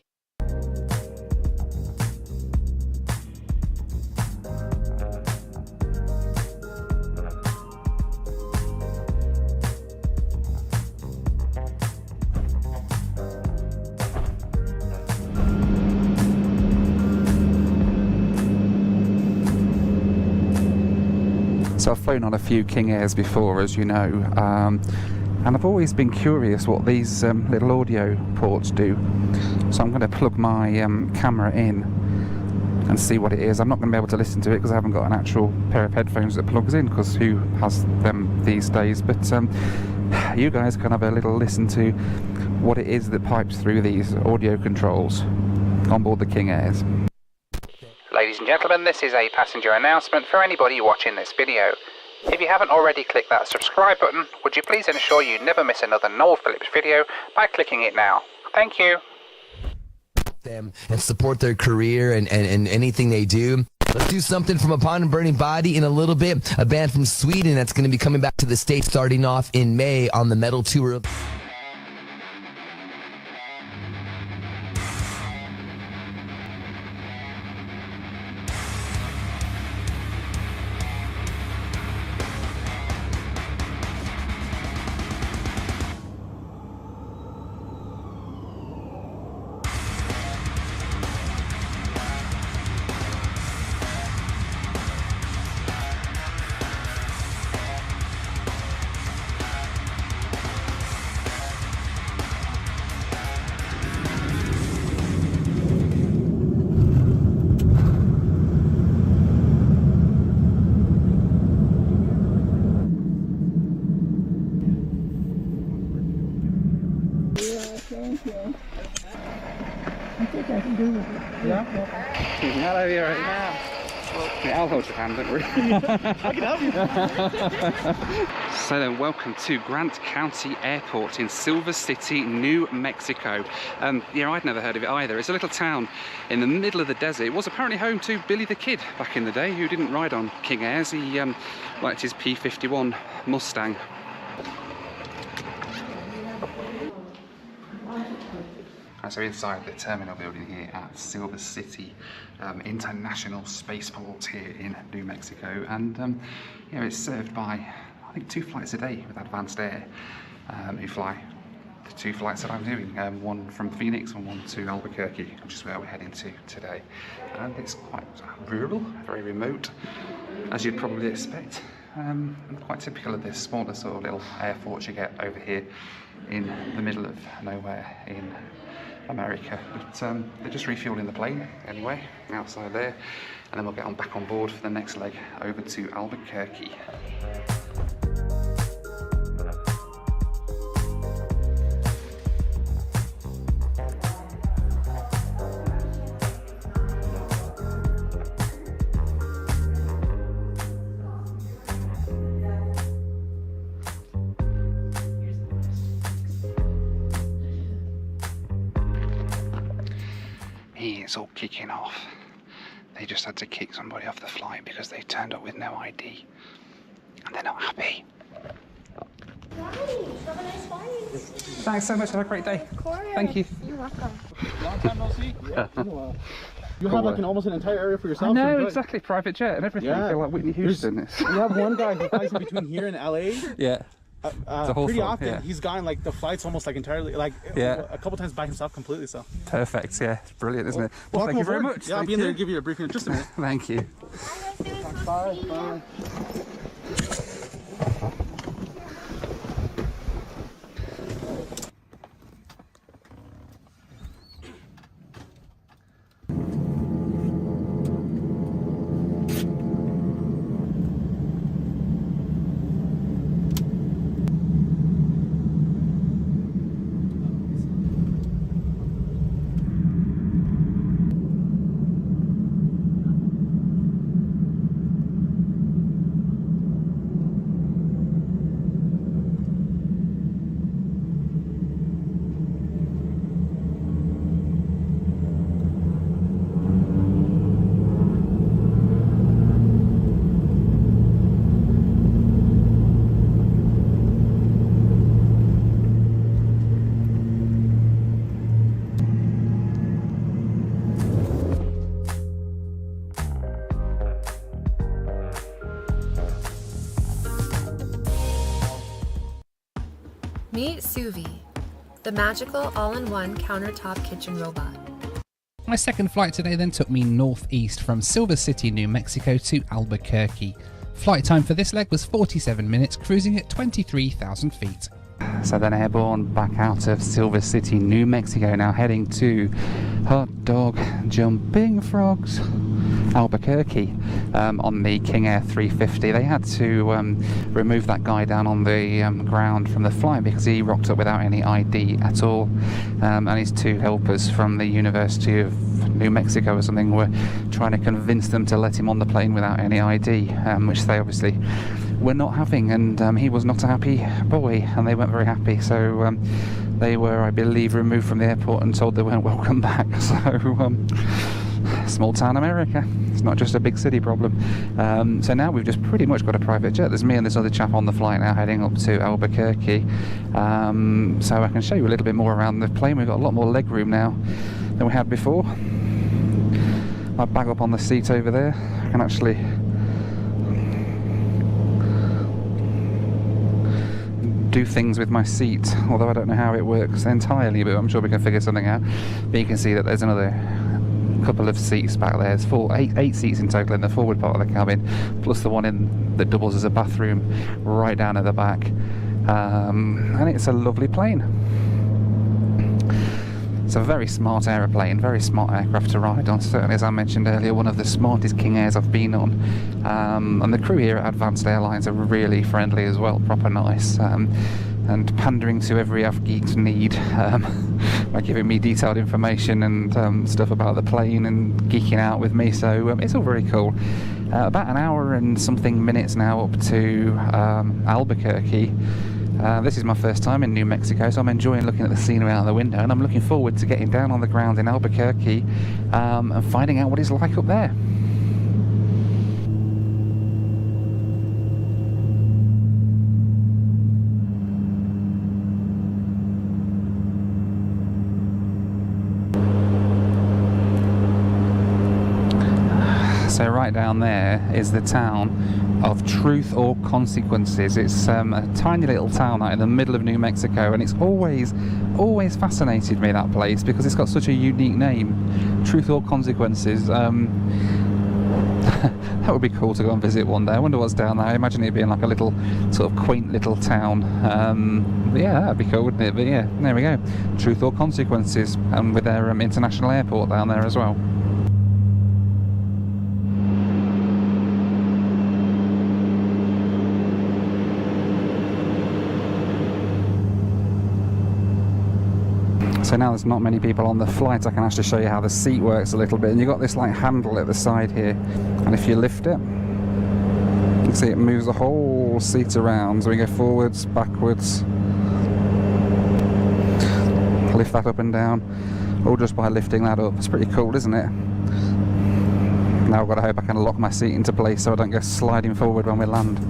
[SPEAKER 7] So I've flown on a few King Airs before, as you know, and I've always been curious what these little audio ports do. So I'm going to plug my camera in and see what it is. I'm not going to be able to listen to it because I haven't got an actual pair of headphones that plugs in, because who has them these days? But you guys can have a little listen to what it is that pipes through these audio controls on board the King Airs.
[SPEAKER 12] Ladies and gentlemen, this is a passenger announcement for anybody watching this video. If you haven't already clicked that subscribe button, would you please ensure you never miss another Noel Phillips video by clicking it now. Thank you.
[SPEAKER 21] Them and support their career and anything they do. Let's do something from Upon a Burning Body in a little bit. A band from Sweden that's going to be coming back to the States starting off in May on the metal tour.
[SPEAKER 22] I can do it. Yeah?
[SPEAKER 7] Hello, you're right. Yeah, I'll hold your hand, don't worry.
[SPEAKER 22] I can help you.
[SPEAKER 7] So then, welcome to Grant County Airport in Silver City, New Mexico. Yeah, I'd never heard of it either. It's a little town in the middle of the desert. It was apparently home to Billy the Kid back in the day, who didn't ride on King Airs. He liked his P-51 Mustang. So inside the terminal building here at Silver City International Spaceport here in New Mexico, and you know, it's served by I think 2 flights a day with Advanced Air, who fly the 2 flights that I'm doing, one from Phoenix and one to Albuquerque, which is where we're heading to today. And it's quite rural, very remote, as you'd probably expect, and quite typical of this smaller sort of little airports you get over here in the middle of nowhere in America. But they're just refueling the plane anyway outside there, and then we'll get on back on board for the next leg over to Albuquerque. it's all kicking off. They just had to kick somebody off the flight because they turned up with no ID. And they're not happy.
[SPEAKER 5] Have a nice flight.
[SPEAKER 7] Thanks so much. Have a great day.
[SPEAKER 5] Of course.
[SPEAKER 7] Thank you.
[SPEAKER 5] You're welcome.
[SPEAKER 22] Long time no see. Yeah, it's been a while. You have like almost an entire area for yourself.
[SPEAKER 7] I know, exactly. Private jet and everything. I feel like Whitney Houston.
[SPEAKER 22] You have one guy who flies in between here and LA.
[SPEAKER 7] Yeah.
[SPEAKER 22] Pretty often he's gone like the flights almost like entirely like a couple times by himself completely. So
[SPEAKER 7] perfect. Yeah, it's brilliant, isn't it? Well, thank you very much.
[SPEAKER 22] Yeah, I'll be in there to give you a briefing in just a minute.
[SPEAKER 7] Thank you.
[SPEAKER 22] Bye. Bye.
[SPEAKER 6] Meet Suvi, the magical all-in-one countertop kitchen robot.
[SPEAKER 12] My second flight today then took me northeast from Silver City, New Mexico to Albuquerque. Flight time for this leg was 47 minutes, cruising at 23,000 feet. So then airborne back out of Silver City, New Mexico, now heading to Hot Dog Jumping Frogs, Albuquerque, on the King Air 350. They had to remove that guy down on the ground from the flight because he rocked up without any ID at all, and his two helpers from the University of New Mexico or something were trying to convince them to let him on the plane without any ID, which they obviously were not having, and he was not a happy boy, and they weren't very happy, so they were, I believe, removed from the airport and told they weren't welcome back. So small town America, it's not just a big city problem. So now we've just pretty much got a private jet. There's me and this other chap on the flight now heading up to Albuquerque, so I can show you a little bit more around the plane. We've got a lot more leg room now than we had before. I bag up on the seat over there. I can actually do things with my seat, although I don't know how it works entirely, but I'm sure we can figure something out. But you can see that there's another couple of seats back there. There's eight seats in total in the forward part of the cabin, plus the one that doubles as a bathroom right down at the back, and it's a lovely plane. It's a very smart aeroplane, very smart aircraft to ride on. Certainly, as I mentioned earlier, one of the smartest King Airs I've been on. And the crew here at Advanced Airlines are really friendly as well, proper nice, and pandering to every AvGeek's need by giving me detailed information and stuff about the plane and geeking out with me. So it's all very cool. About an hour and something minutes now up to Albuquerque. This is my first time in New Mexico, so I'm enjoying looking at the scenery out the window, and I'm looking forward to getting down on the ground in Albuquerque and finding out what it's like up there. So right down there is the town of Truth or Consequences. It's a tiny little town out in the middle of New Mexico, and it's always fascinated me, that place, because it's got such a unique name, Truth or Consequences. That would be cool to go and visit one day. I wonder what's down there. I imagine it being like a little sort of quaint little town. Yeah, that'd be cool, wouldn't it? But yeah, there we go, Truth or Consequences, and with their international airport down there as well. So now there's not many people on the flight, I can actually show you how the seat works a little bit. And you've got this like handle at the side here, and if you lift it, you can see it moves the whole seat around. So we go forwards, backwards, lift that up and down.
[SPEAKER 7] all just by lifting that up. It's pretty cool, isn't it? Now I've got to hope I can lock my seat into place so I don't go sliding forward when we land.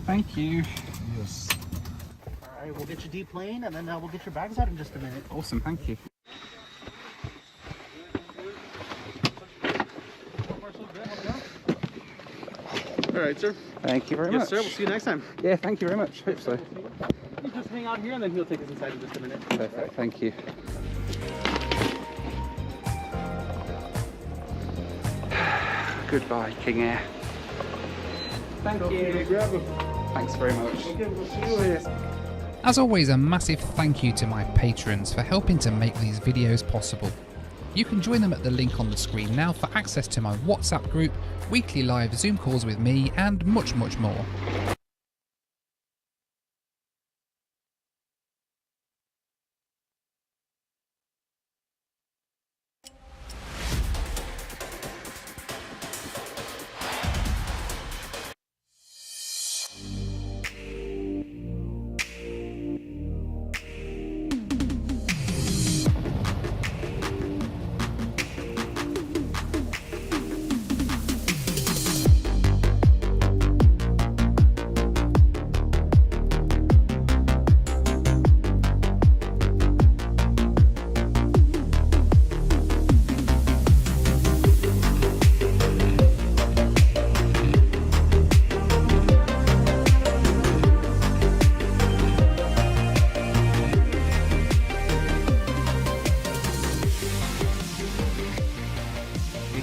[SPEAKER 7] Thank you.
[SPEAKER 22] Yes. All right, we'll get you deplane and then we'll get your bags out in just a minute.
[SPEAKER 7] Awesome, thank you.
[SPEAKER 22] All right, sir.
[SPEAKER 7] Thank you very much.
[SPEAKER 22] Yes, sir. We'll see you next time.
[SPEAKER 7] Yeah, thank you very much. Hope so.
[SPEAKER 22] You just hang out here and then he'll take us inside in just a minute.
[SPEAKER 7] Perfect, thank you. Goodbye, King Air.
[SPEAKER 22] Thank you. Grab him.
[SPEAKER 7] Thanks very much.
[SPEAKER 22] Okay, we'll see you later.
[SPEAKER 12] As always, a massive thank you to my patrons for helping to make these videos possible. You can join them at the link on the screen now for access to my WhatsApp group, weekly live Zoom calls with me, and much, much more.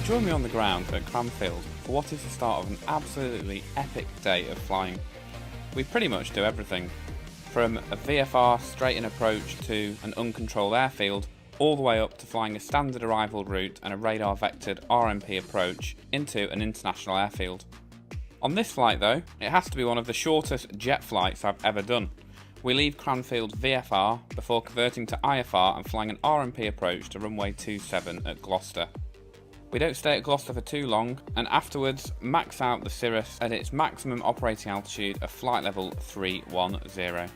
[SPEAKER 5] Join me on the ground at Cranfield for what is the start of an absolutely epic day of flying. We pretty much do everything, from a VFR straight-in approach to an uncontrolled airfield, all the way up to flying a standard arrival route and a radar-vectored RMP approach into an international airfield. On this flight though, it has to be one of the shortest jet flights I've ever done. We leave Cranfield VFR before converting to IFR and flying an RMP approach to runway 27 at Gloucester. We don't stay at Gloucester for too long, and afterwards max out the Cirrus at its maximum operating altitude of flight level 310. Hope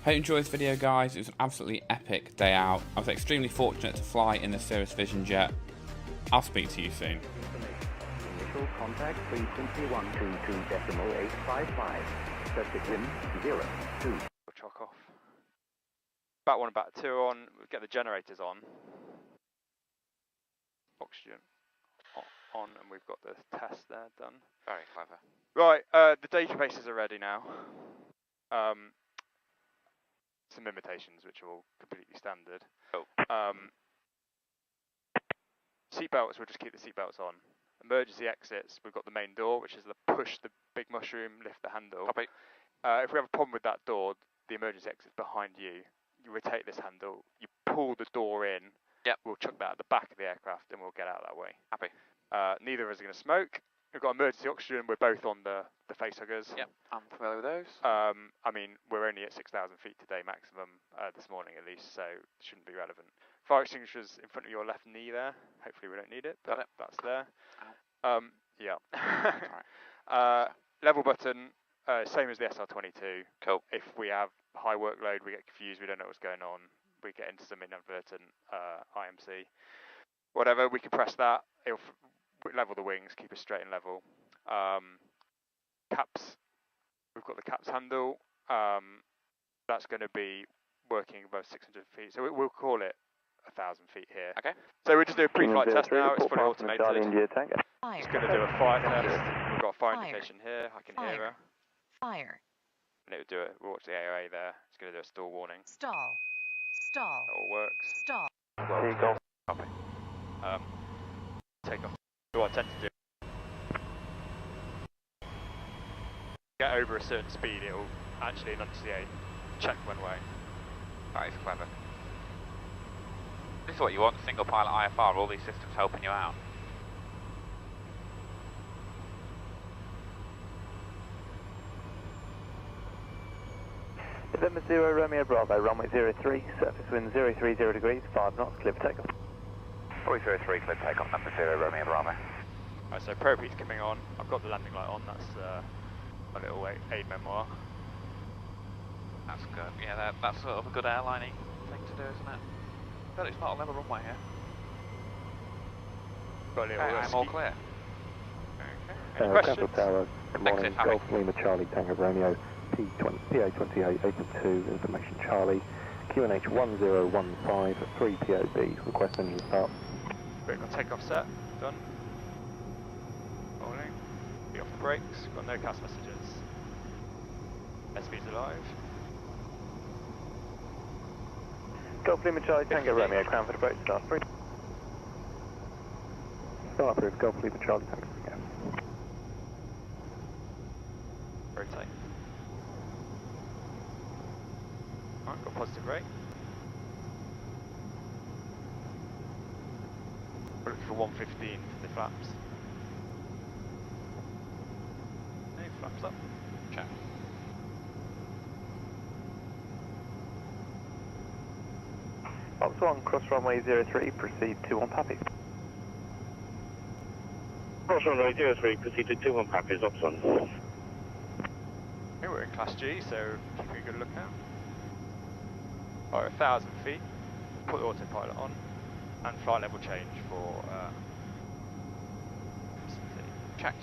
[SPEAKER 5] you enjoyed this video, guys. It was an absolutely epic day out. I was extremely fortunate to fly in the Cirrus Vision jet. I'll speak to you soon.
[SPEAKER 3] Initial contact frequency 122.855. Circuit wind 02.
[SPEAKER 8] We'll chalk off. Back 1 and back 2 on. We'll get the generators on. Oxygen on, and we've got the test there done.
[SPEAKER 5] Very clever.
[SPEAKER 8] Right, the databases are ready now. Some imitations which are all completely standard.
[SPEAKER 5] Oh.
[SPEAKER 8] Seatbelts, we'll just keep the seatbelts on. Emergency exits, we've got the main door, which is the push the big mushroom, lift the handle.
[SPEAKER 5] Copy.
[SPEAKER 8] If we have a problem with that door, the emergency exit's behind you. You rotate this handle, you pull the door in.
[SPEAKER 5] Yep.
[SPEAKER 8] We'll chuck that at the back of the aircraft and we'll get out that way.
[SPEAKER 5] Happy.
[SPEAKER 8] Neither of us are going to smoke. We've got emergency oxygen. We're both on the facehuggers.
[SPEAKER 5] Yep, I'm familiar with those.
[SPEAKER 8] I mean, we're only at 6,000 feet today maximum this morning at least, so it shouldn't be relevant. Fire extinguishers in front of your left knee there. Hopefully we don't need it, but that's there. Yeah. Level button, same as the SR22.
[SPEAKER 5] Cool.
[SPEAKER 8] If we have high workload, we get confused, we don't know what's going on. We get into some inadvertent IMC. Whatever, we can press that. It'll level the wings, keep us straight and level. Caps we've got the caps handle. That's going to be working above 600 feet. So we'll call it 1,000 feet here.
[SPEAKER 5] Okay.
[SPEAKER 8] So we'll just do a pre-flight test now. It's fully automated.
[SPEAKER 3] India Tango.
[SPEAKER 8] Just going to do a fire test. We've got a fire indication here. I can hear her.
[SPEAKER 2] Fire.
[SPEAKER 8] And it would do it. We'll watch the AOA there. It's going to do a stall warning.
[SPEAKER 2] Stall. Stall.
[SPEAKER 8] That all works.
[SPEAKER 2] Stall.
[SPEAKER 8] Well, copy. Take off. What I tend to do, get over a certain speed, it'll actually enunciate check runway.
[SPEAKER 5] That is clever. This is what you want, single pilot IFR, all these systems helping you out.
[SPEAKER 3] November 0 Romeo Bravo, runway 03, surface wind 030 degrees, 5 knots, clear for takeoff.
[SPEAKER 4] 303, clear takeoff, number 0 Romeo Bravo.
[SPEAKER 8] Right, so Propeat's coming on. I've got the landing light on, that's a little aid memoir.
[SPEAKER 5] That's good. Yeah, that's sort of a good airline-y thing to do, isn't it? But it's not a level runway here.
[SPEAKER 8] Got a little
[SPEAKER 5] I'm all clear.
[SPEAKER 8] Okay. Any questions?
[SPEAKER 3] Capital Tower, good morning,
[SPEAKER 5] Exit,
[SPEAKER 3] Golf Lima Charlie Tango Romeo, PA28, open 2, information Charlie, QNH 1015, 3 POB, request engine start.
[SPEAKER 8] We've got takeoff set, done. Rolling. Be off the brakes, got no CAS messages. SV's alive.
[SPEAKER 3] Golf Lima Charlie Tango Romeo, crown for the boat, start 3. Start approved, Golf Lima Charlie Tango Romeo.
[SPEAKER 8] Rotate. Alright, got positive rate. We're looking for 115 for the flaps. Okay, flaps up. Check.
[SPEAKER 3] Box 1, cross runway 03, proceed to 1 Pappy.
[SPEAKER 10] Cross runway 03, proceed to 21 Pappy, Box 1.
[SPEAKER 8] Okay, we're in Class G, so keep a good lookout. Alright, 1,000 feet. Put the autopilot on. And flight level change for check.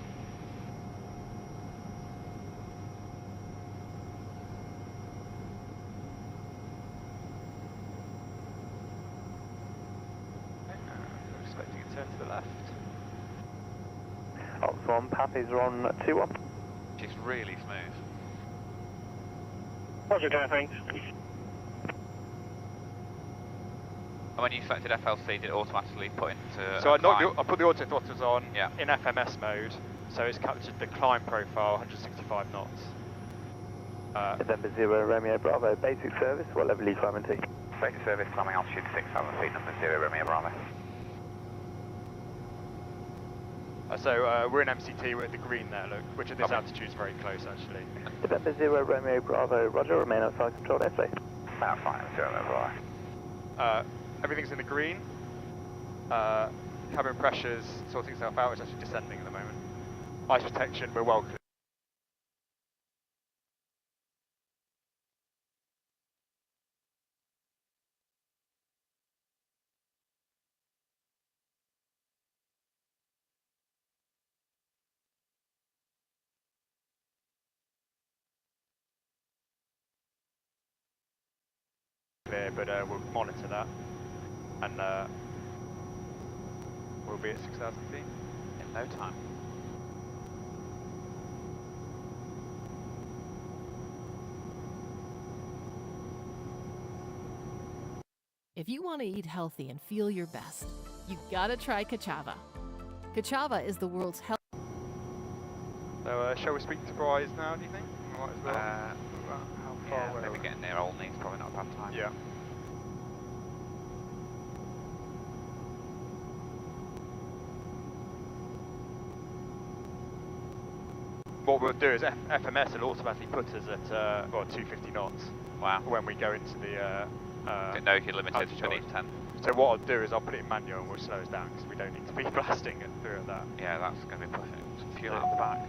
[SPEAKER 8] We're expecting a turn to the left.
[SPEAKER 3] Box 1, Pappies are on 2-1.
[SPEAKER 5] Which is really smooth.
[SPEAKER 10] Roger, thanks.
[SPEAKER 5] And when you selected FLC, did it automatically put into
[SPEAKER 8] So
[SPEAKER 5] I
[SPEAKER 8] put the auto throttles on
[SPEAKER 5] yeah.
[SPEAKER 8] in FMS mode, so it's captured the climb profile, 165 knots.
[SPEAKER 3] November 0 Romeo Bravo, basic service, what level are you climbing to?
[SPEAKER 4] Basic service, climbing altitude 6,000 feet, number 0 Romeo Bravo.
[SPEAKER 8] So we're in MCT, we're at the green there, look, which at this altitude is very close actually.
[SPEAKER 3] November 0 Romeo Bravo, roger, remain outside controlled airspace.
[SPEAKER 4] Outside 0 Romeo Bravo.
[SPEAKER 8] Everything's in the green. Cabin pressure's sorting itself out, it's actually descending at the moment. Ice protection, we're well clear. But we'll monitor that, and we'll be at 6,000 feet
[SPEAKER 5] in no time.
[SPEAKER 11] If you want to eat healthy and feel your best, you gotta try Kachava. Kachava is the world's health.
[SPEAKER 8] So shall we speak to Bris now, do you think? Might as well.
[SPEAKER 5] How far maybe getting near Olney is probably not a bad time.
[SPEAKER 8] Yeah. What we'll do is FMS will automatically put us at 250 knots.
[SPEAKER 5] Wow.
[SPEAKER 8] When we go into the
[SPEAKER 5] didn't know if you're limited to 10.
[SPEAKER 8] So what I'll do is I'll put it in manual and we'll slow us down because we don't need to be blasting it through at that.
[SPEAKER 5] Yeah, that's going to be pushing some fuel out the back.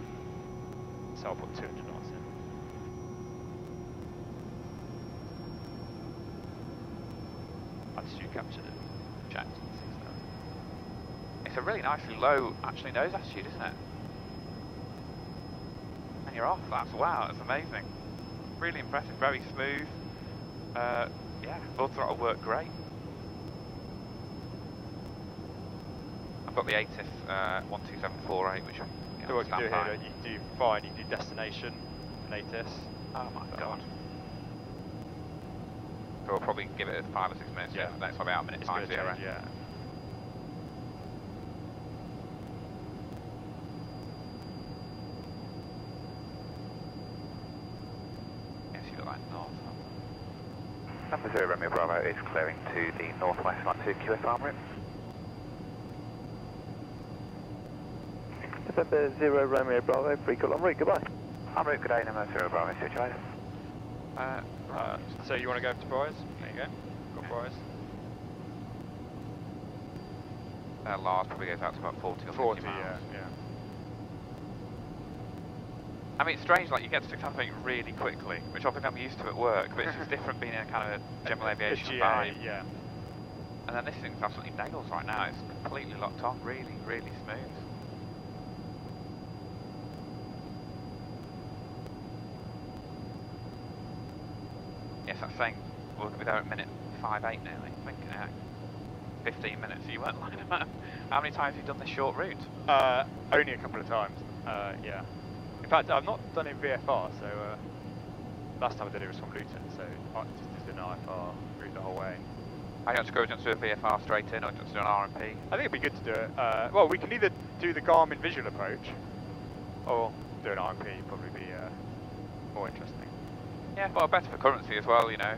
[SPEAKER 8] So I'll put 200 knots in. Altitude captured it.
[SPEAKER 5] Checked. It's a really nicely low, actually, nose attitude, isn't it? and you're off. Wow, that's amazing. Really impressive, very smooth. Yeah, full throttle worked great. I've got the ATIS 12748, which I'm
[SPEAKER 8] so what you can do here, you can do fine, you can do destination and ATIS.
[SPEAKER 5] Oh my god. So we'll probably give it 5 or 6 minutes. Yeah, that's probably about a minute 50.
[SPEAKER 8] Yeah.
[SPEAKER 5] Yes, you look like north.
[SPEAKER 13] Number 0 Romeo Bravo is clearing to the northwest line to QFR route.
[SPEAKER 3] November 0 Romeo Bravo, free call en route, goodbye.
[SPEAKER 13] En route, good day, number 0 Bravo, situated.
[SPEAKER 8] So you want to go to Bris? There you go. Go Bris.
[SPEAKER 5] Lars probably goes out to about 40 or
[SPEAKER 8] 40,
[SPEAKER 5] 50 miles.
[SPEAKER 8] yeah.
[SPEAKER 5] I mean, it's strange, like, you get to something really quickly, which I think I'm used to at work, but it's just different being in a kind of a general aviation vibe.
[SPEAKER 8] Yeah.
[SPEAKER 5] And then this thing's absolutely nails right now. It's completely locked on, really, really smooth. Yes, that's saying we'll be there at minute 5.8 nearly. I think 15 minutes. So you weren't lying about it. How many times have you done this short route?
[SPEAKER 8] Only a couple of times. Yeah. In fact, I've not done it in VFR, so last time I did it was from Luton, so I just did an IFR route the whole way.
[SPEAKER 5] Are you going to do a VFR straight in, or just do an RMP?
[SPEAKER 8] I think it'd be good to do it. Well, we can either do the Garmin visual approach, or do an RMP. Probably be more interesting.
[SPEAKER 5] Yeah, well, better for currency as well, you know.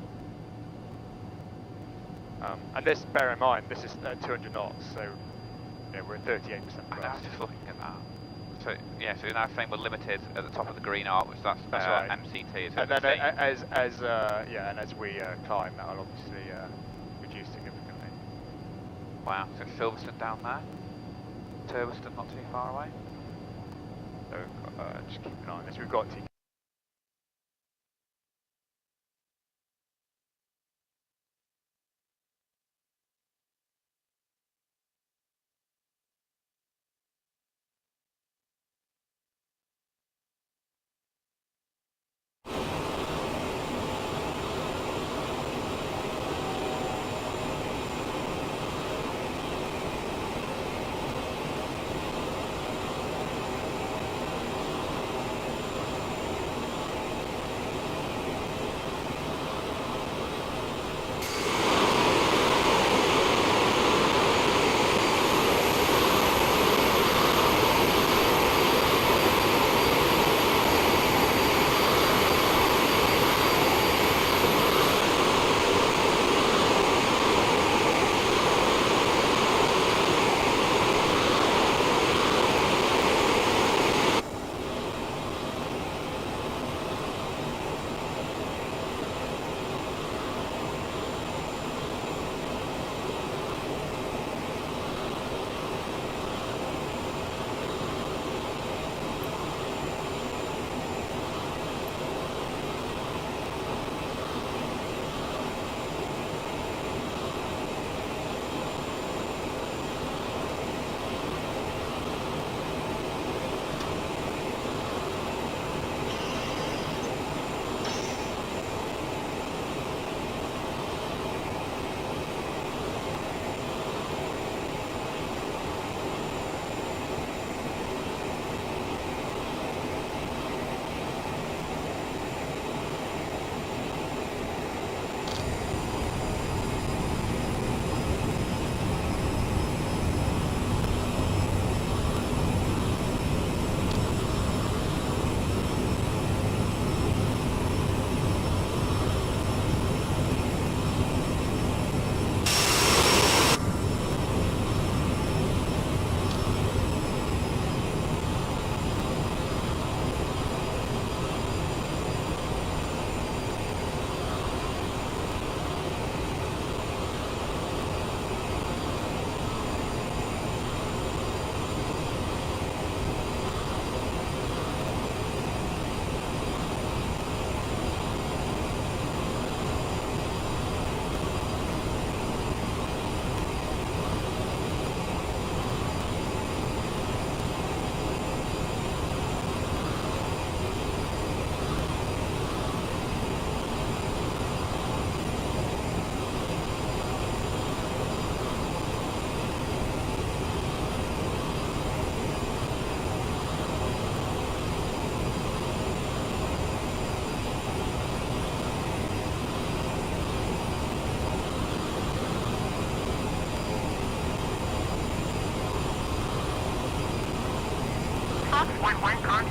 [SPEAKER 8] And this, bear in mind, this is 200 knots, so yeah, we're at 38%.
[SPEAKER 5] I was just looking at that. So yeah, so you're now saying we're limited at the top of the green arc, which that's
[SPEAKER 8] right.
[SPEAKER 5] MCT. Is
[SPEAKER 8] and then as we climb, that'll obviously reduce significantly.
[SPEAKER 5] Wow. So Silverstone down there, Turboston not too far away.
[SPEAKER 8] So just keep an eye on this. We've got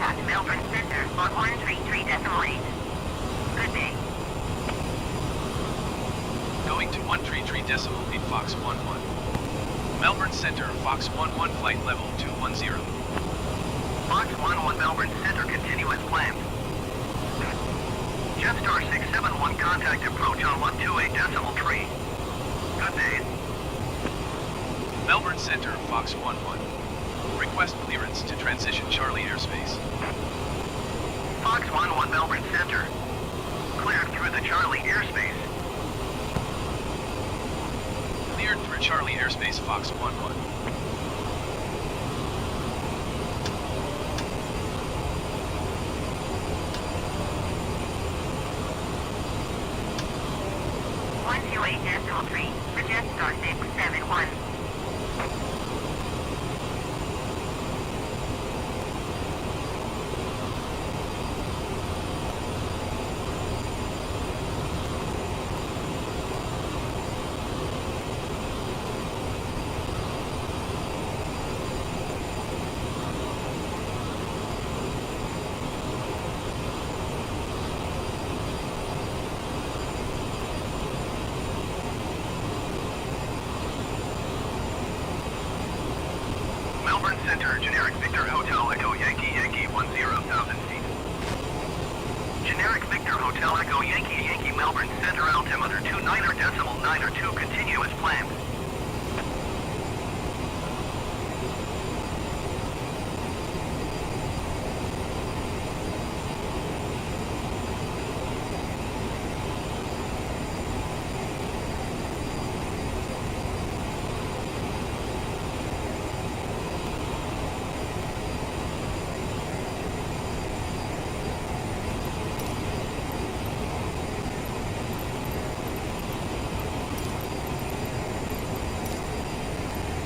[SPEAKER 2] contact Melbourne Center on 133.8. Good day.
[SPEAKER 1] Going to 133.8 Fox 11. Melbourne Center, Fox 11 flight level 210.
[SPEAKER 4] Fox 11 Melbourne Center, continue as planned. Jetstar 671 contact approach on 128.3. Good day.
[SPEAKER 1] Melbourne Center, Fox 11. Request clearance to transition Charlie airspace.
[SPEAKER 4] Fox 11 Melbourne Center. Cleared through the Charlie airspace.
[SPEAKER 1] Cleared through Charlie airspace, Fox 11.
[SPEAKER 2] .3 for Jetstar 671.
[SPEAKER 4] Melbourne Center, generic Victor Hotel Echo Yankee Yankee 10,000 feet. Generic Victor Hotel Echo Yankee Yankee Melbourne Center altimeter 29.9 continue as planned.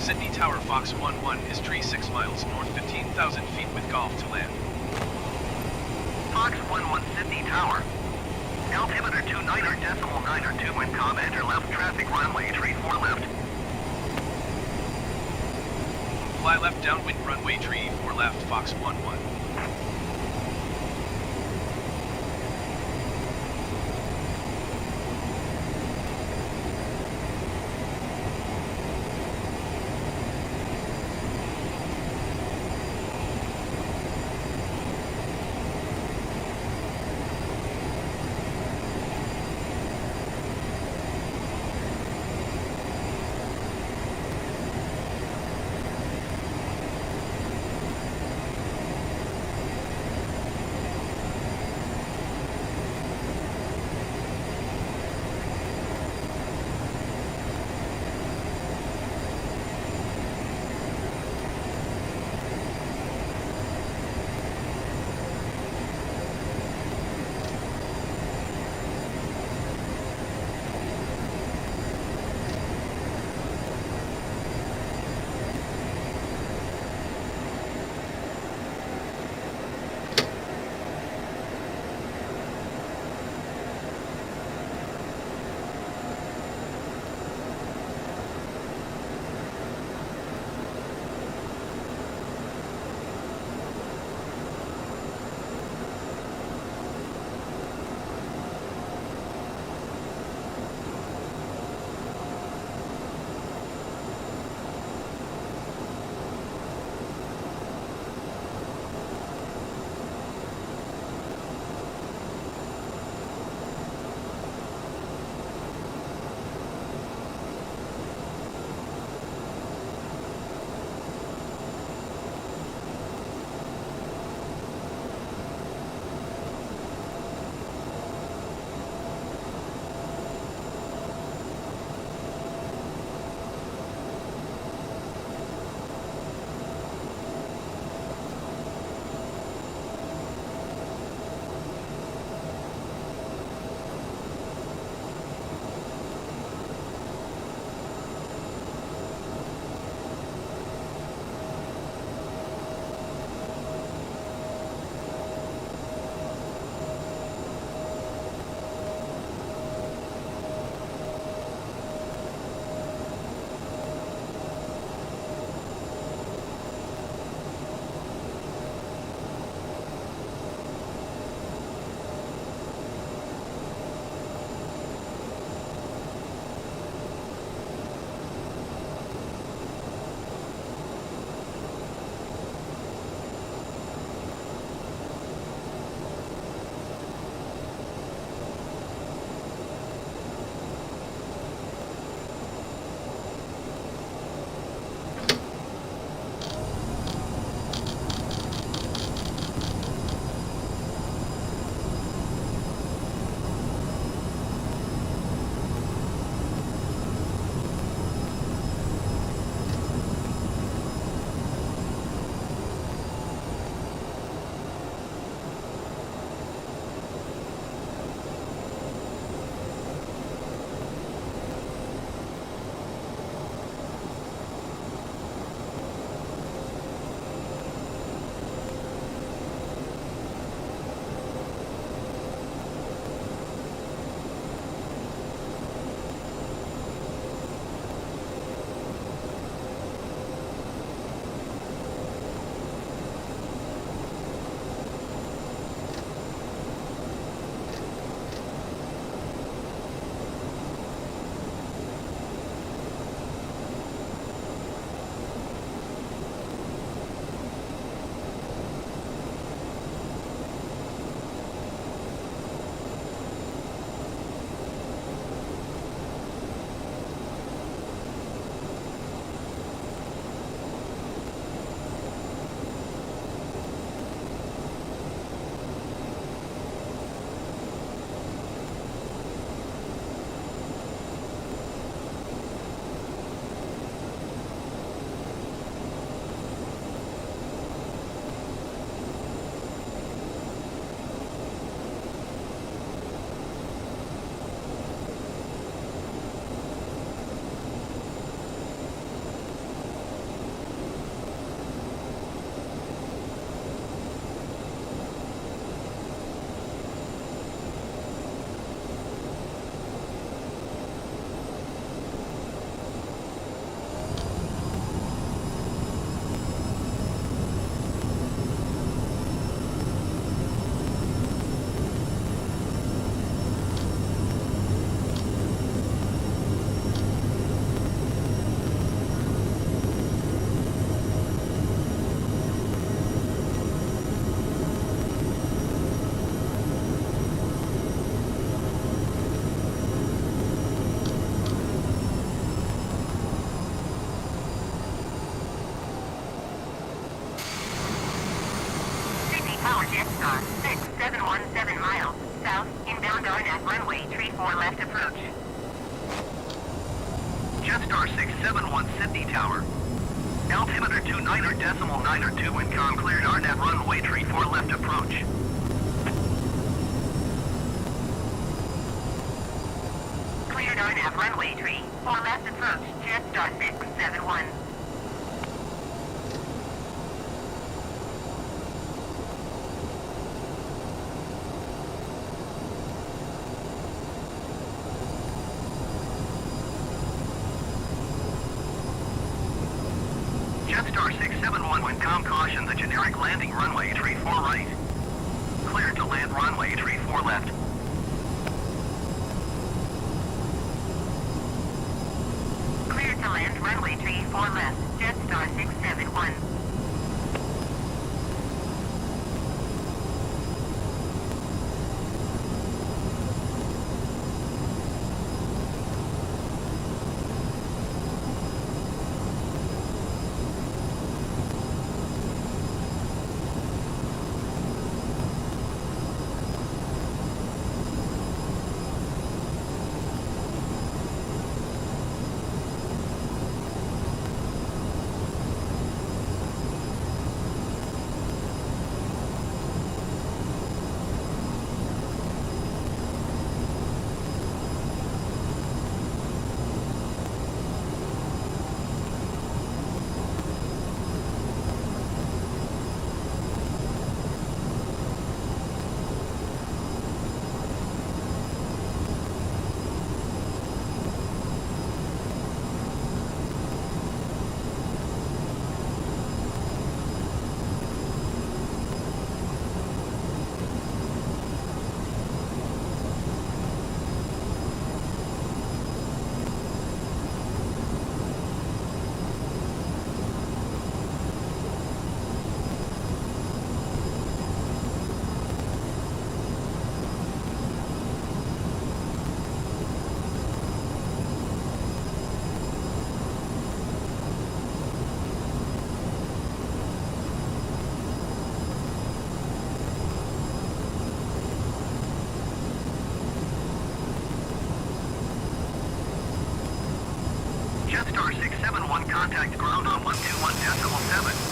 [SPEAKER 1] Sydney Tower, Fox 11 is tree 6 miles north 15,000 feet with golf to land.
[SPEAKER 4] Fox 11 Sydney Tower. Altimeter 29.9 wind calm, enter left traffic runway 34 left.
[SPEAKER 1] Fly left downwind runway 34 left, Fox 11.
[SPEAKER 2] left approach.
[SPEAKER 4] Jetstar 671 Sydney Tower. Altimeter 29.902 wind calm cleared RNAV runway 34 left approach.
[SPEAKER 2] Cleared RNAV runway 34 left approach, Jetstar 671.
[SPEAKER 4] Jetstar 671 wind calm caution, the generic landing runway 34 right. Cleared to land runway 34 left.
[SPEAKER 2] Cleared to land runway 34 left, Jetstar 671.
[SPEAKER 4] Jetstar 671 contact ground on 121.7.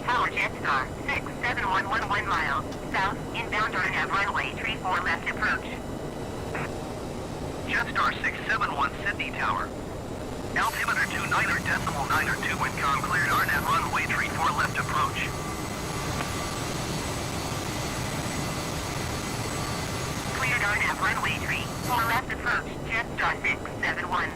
[SPEAKER 2] Tower Jetstar 67111 miles south, inbound RNAV runway 34 left approach.
[SPEAKER 4] Jetstar 671 Sydney Tower. Altimeter 29.902 wind calm cleared RNAV runway 34 left approach.
[SPEAKER 2] Cleared RNAV runway 34 left approach, Jetstar 671.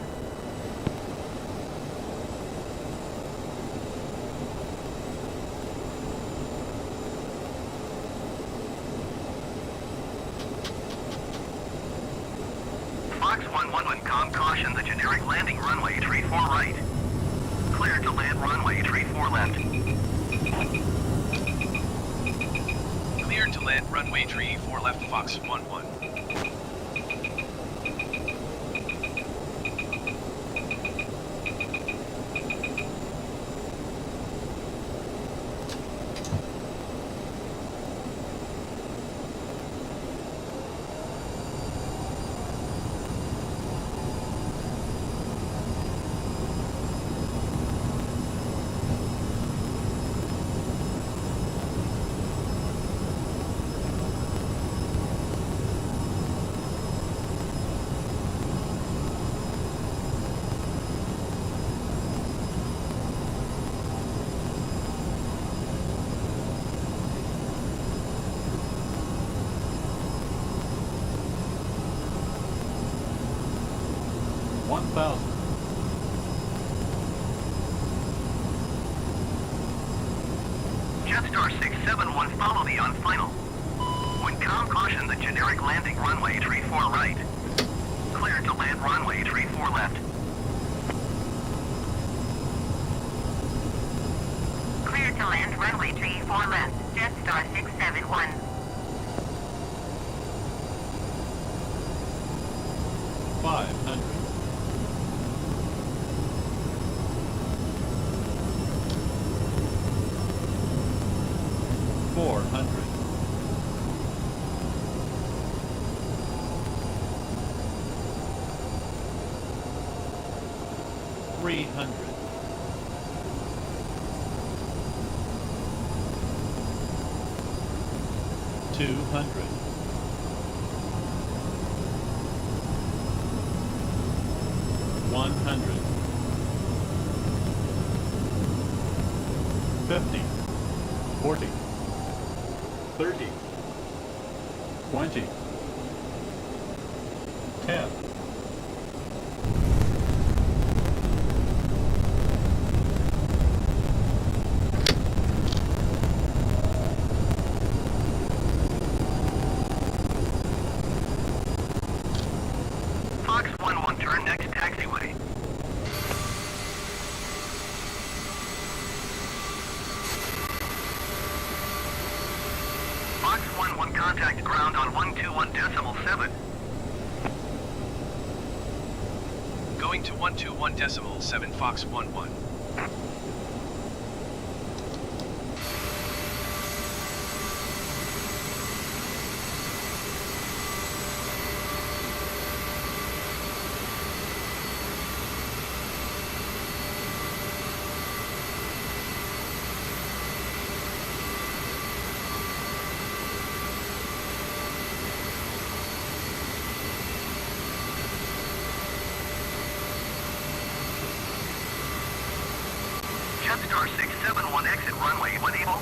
[SPEAKER 4] Fox 11 wind calm caution, the generic landing runway 34 right. Cleared to land runway 34 left.
[SPEAKER 1] Cleared to land runway 34 left, Fox 11.
[SPEAKER 4] Jetstar 671, follow the on final. Wind calm caution, the generic landing runway 34 right. cleared to land runway 34 left.
[SPEAKER 2] Cleared to land runway 34 left, Jetstar 671.
[SPEAKER 4] Fox 11, turn next taxiway. Fox 11, contact ground on 121.7.
[SPEAKER 1] Going to 121.7 Fox 11.
[SPEAKER 4] Jetstar 671, exit runway when able.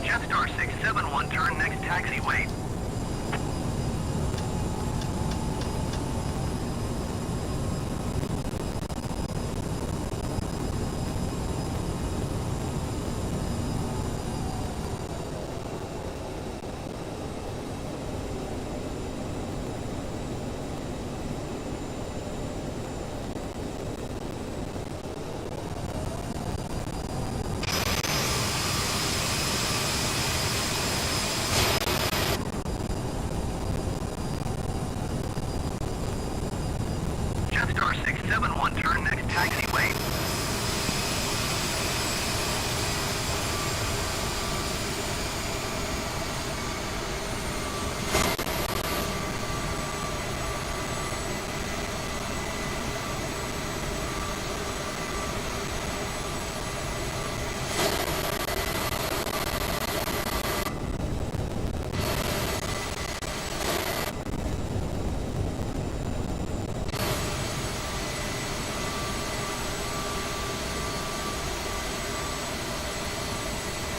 [SPEAKER 4] Jetstar 671, turn next taxiway. Jetstar 671, turn next taxiway.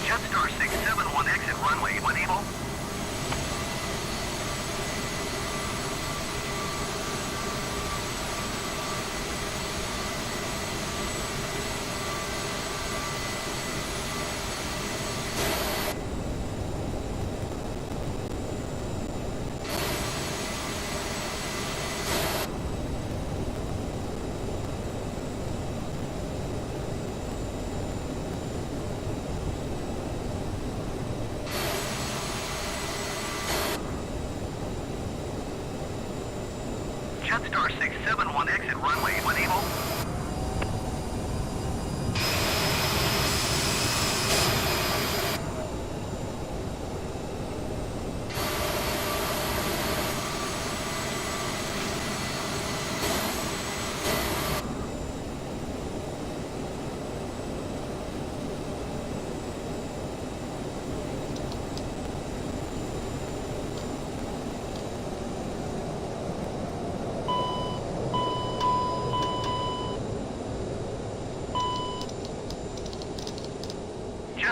[SPEAKER 4] Jetstar 671, exit runway when able. Jetstar 671, exit runway when able.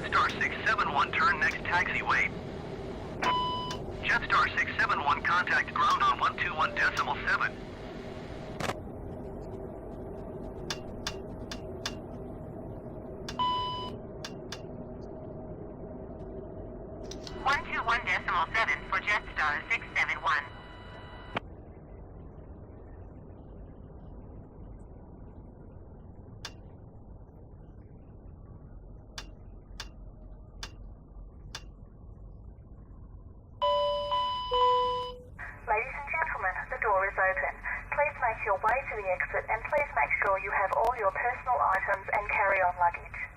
[SPEAKER 4] Jetstar 671, turn next taxiway. Jetstar 671, contact ground on 121.7.
[SPEAKER 2] 121.7 for Jetstar 671.
[SPEAKER 14] Ladies and gentlemen, the door is open. Please make your way to the exit and please make sure you have all your personal items and carry-on luggage.